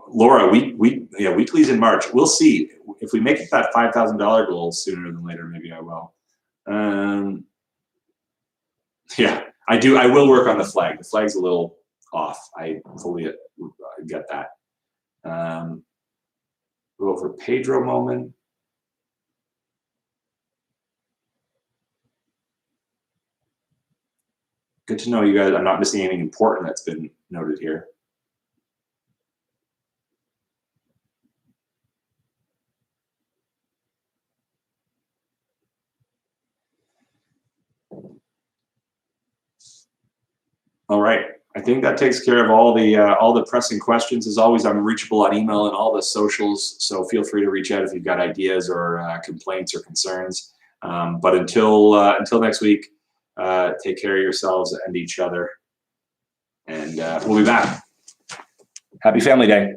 Laura, weekly's in March. We'll see if we make it that $5,000 goal sooner than later. Maybe I will. Yeah, I do. I will work on the flag. The flag's a little off. I fully get that. Go over Pedro moment. Good to know you guys. I'm not missing anything important that's been noted here. All right. I think that takes care of all the pressing questions. As always, I'm reachable on email and all the socials, so feel free to reach out if you've got ideas or complaints or concerns. But until next week, take care of yourselves and each other, and we'll be back. Happy Family Day.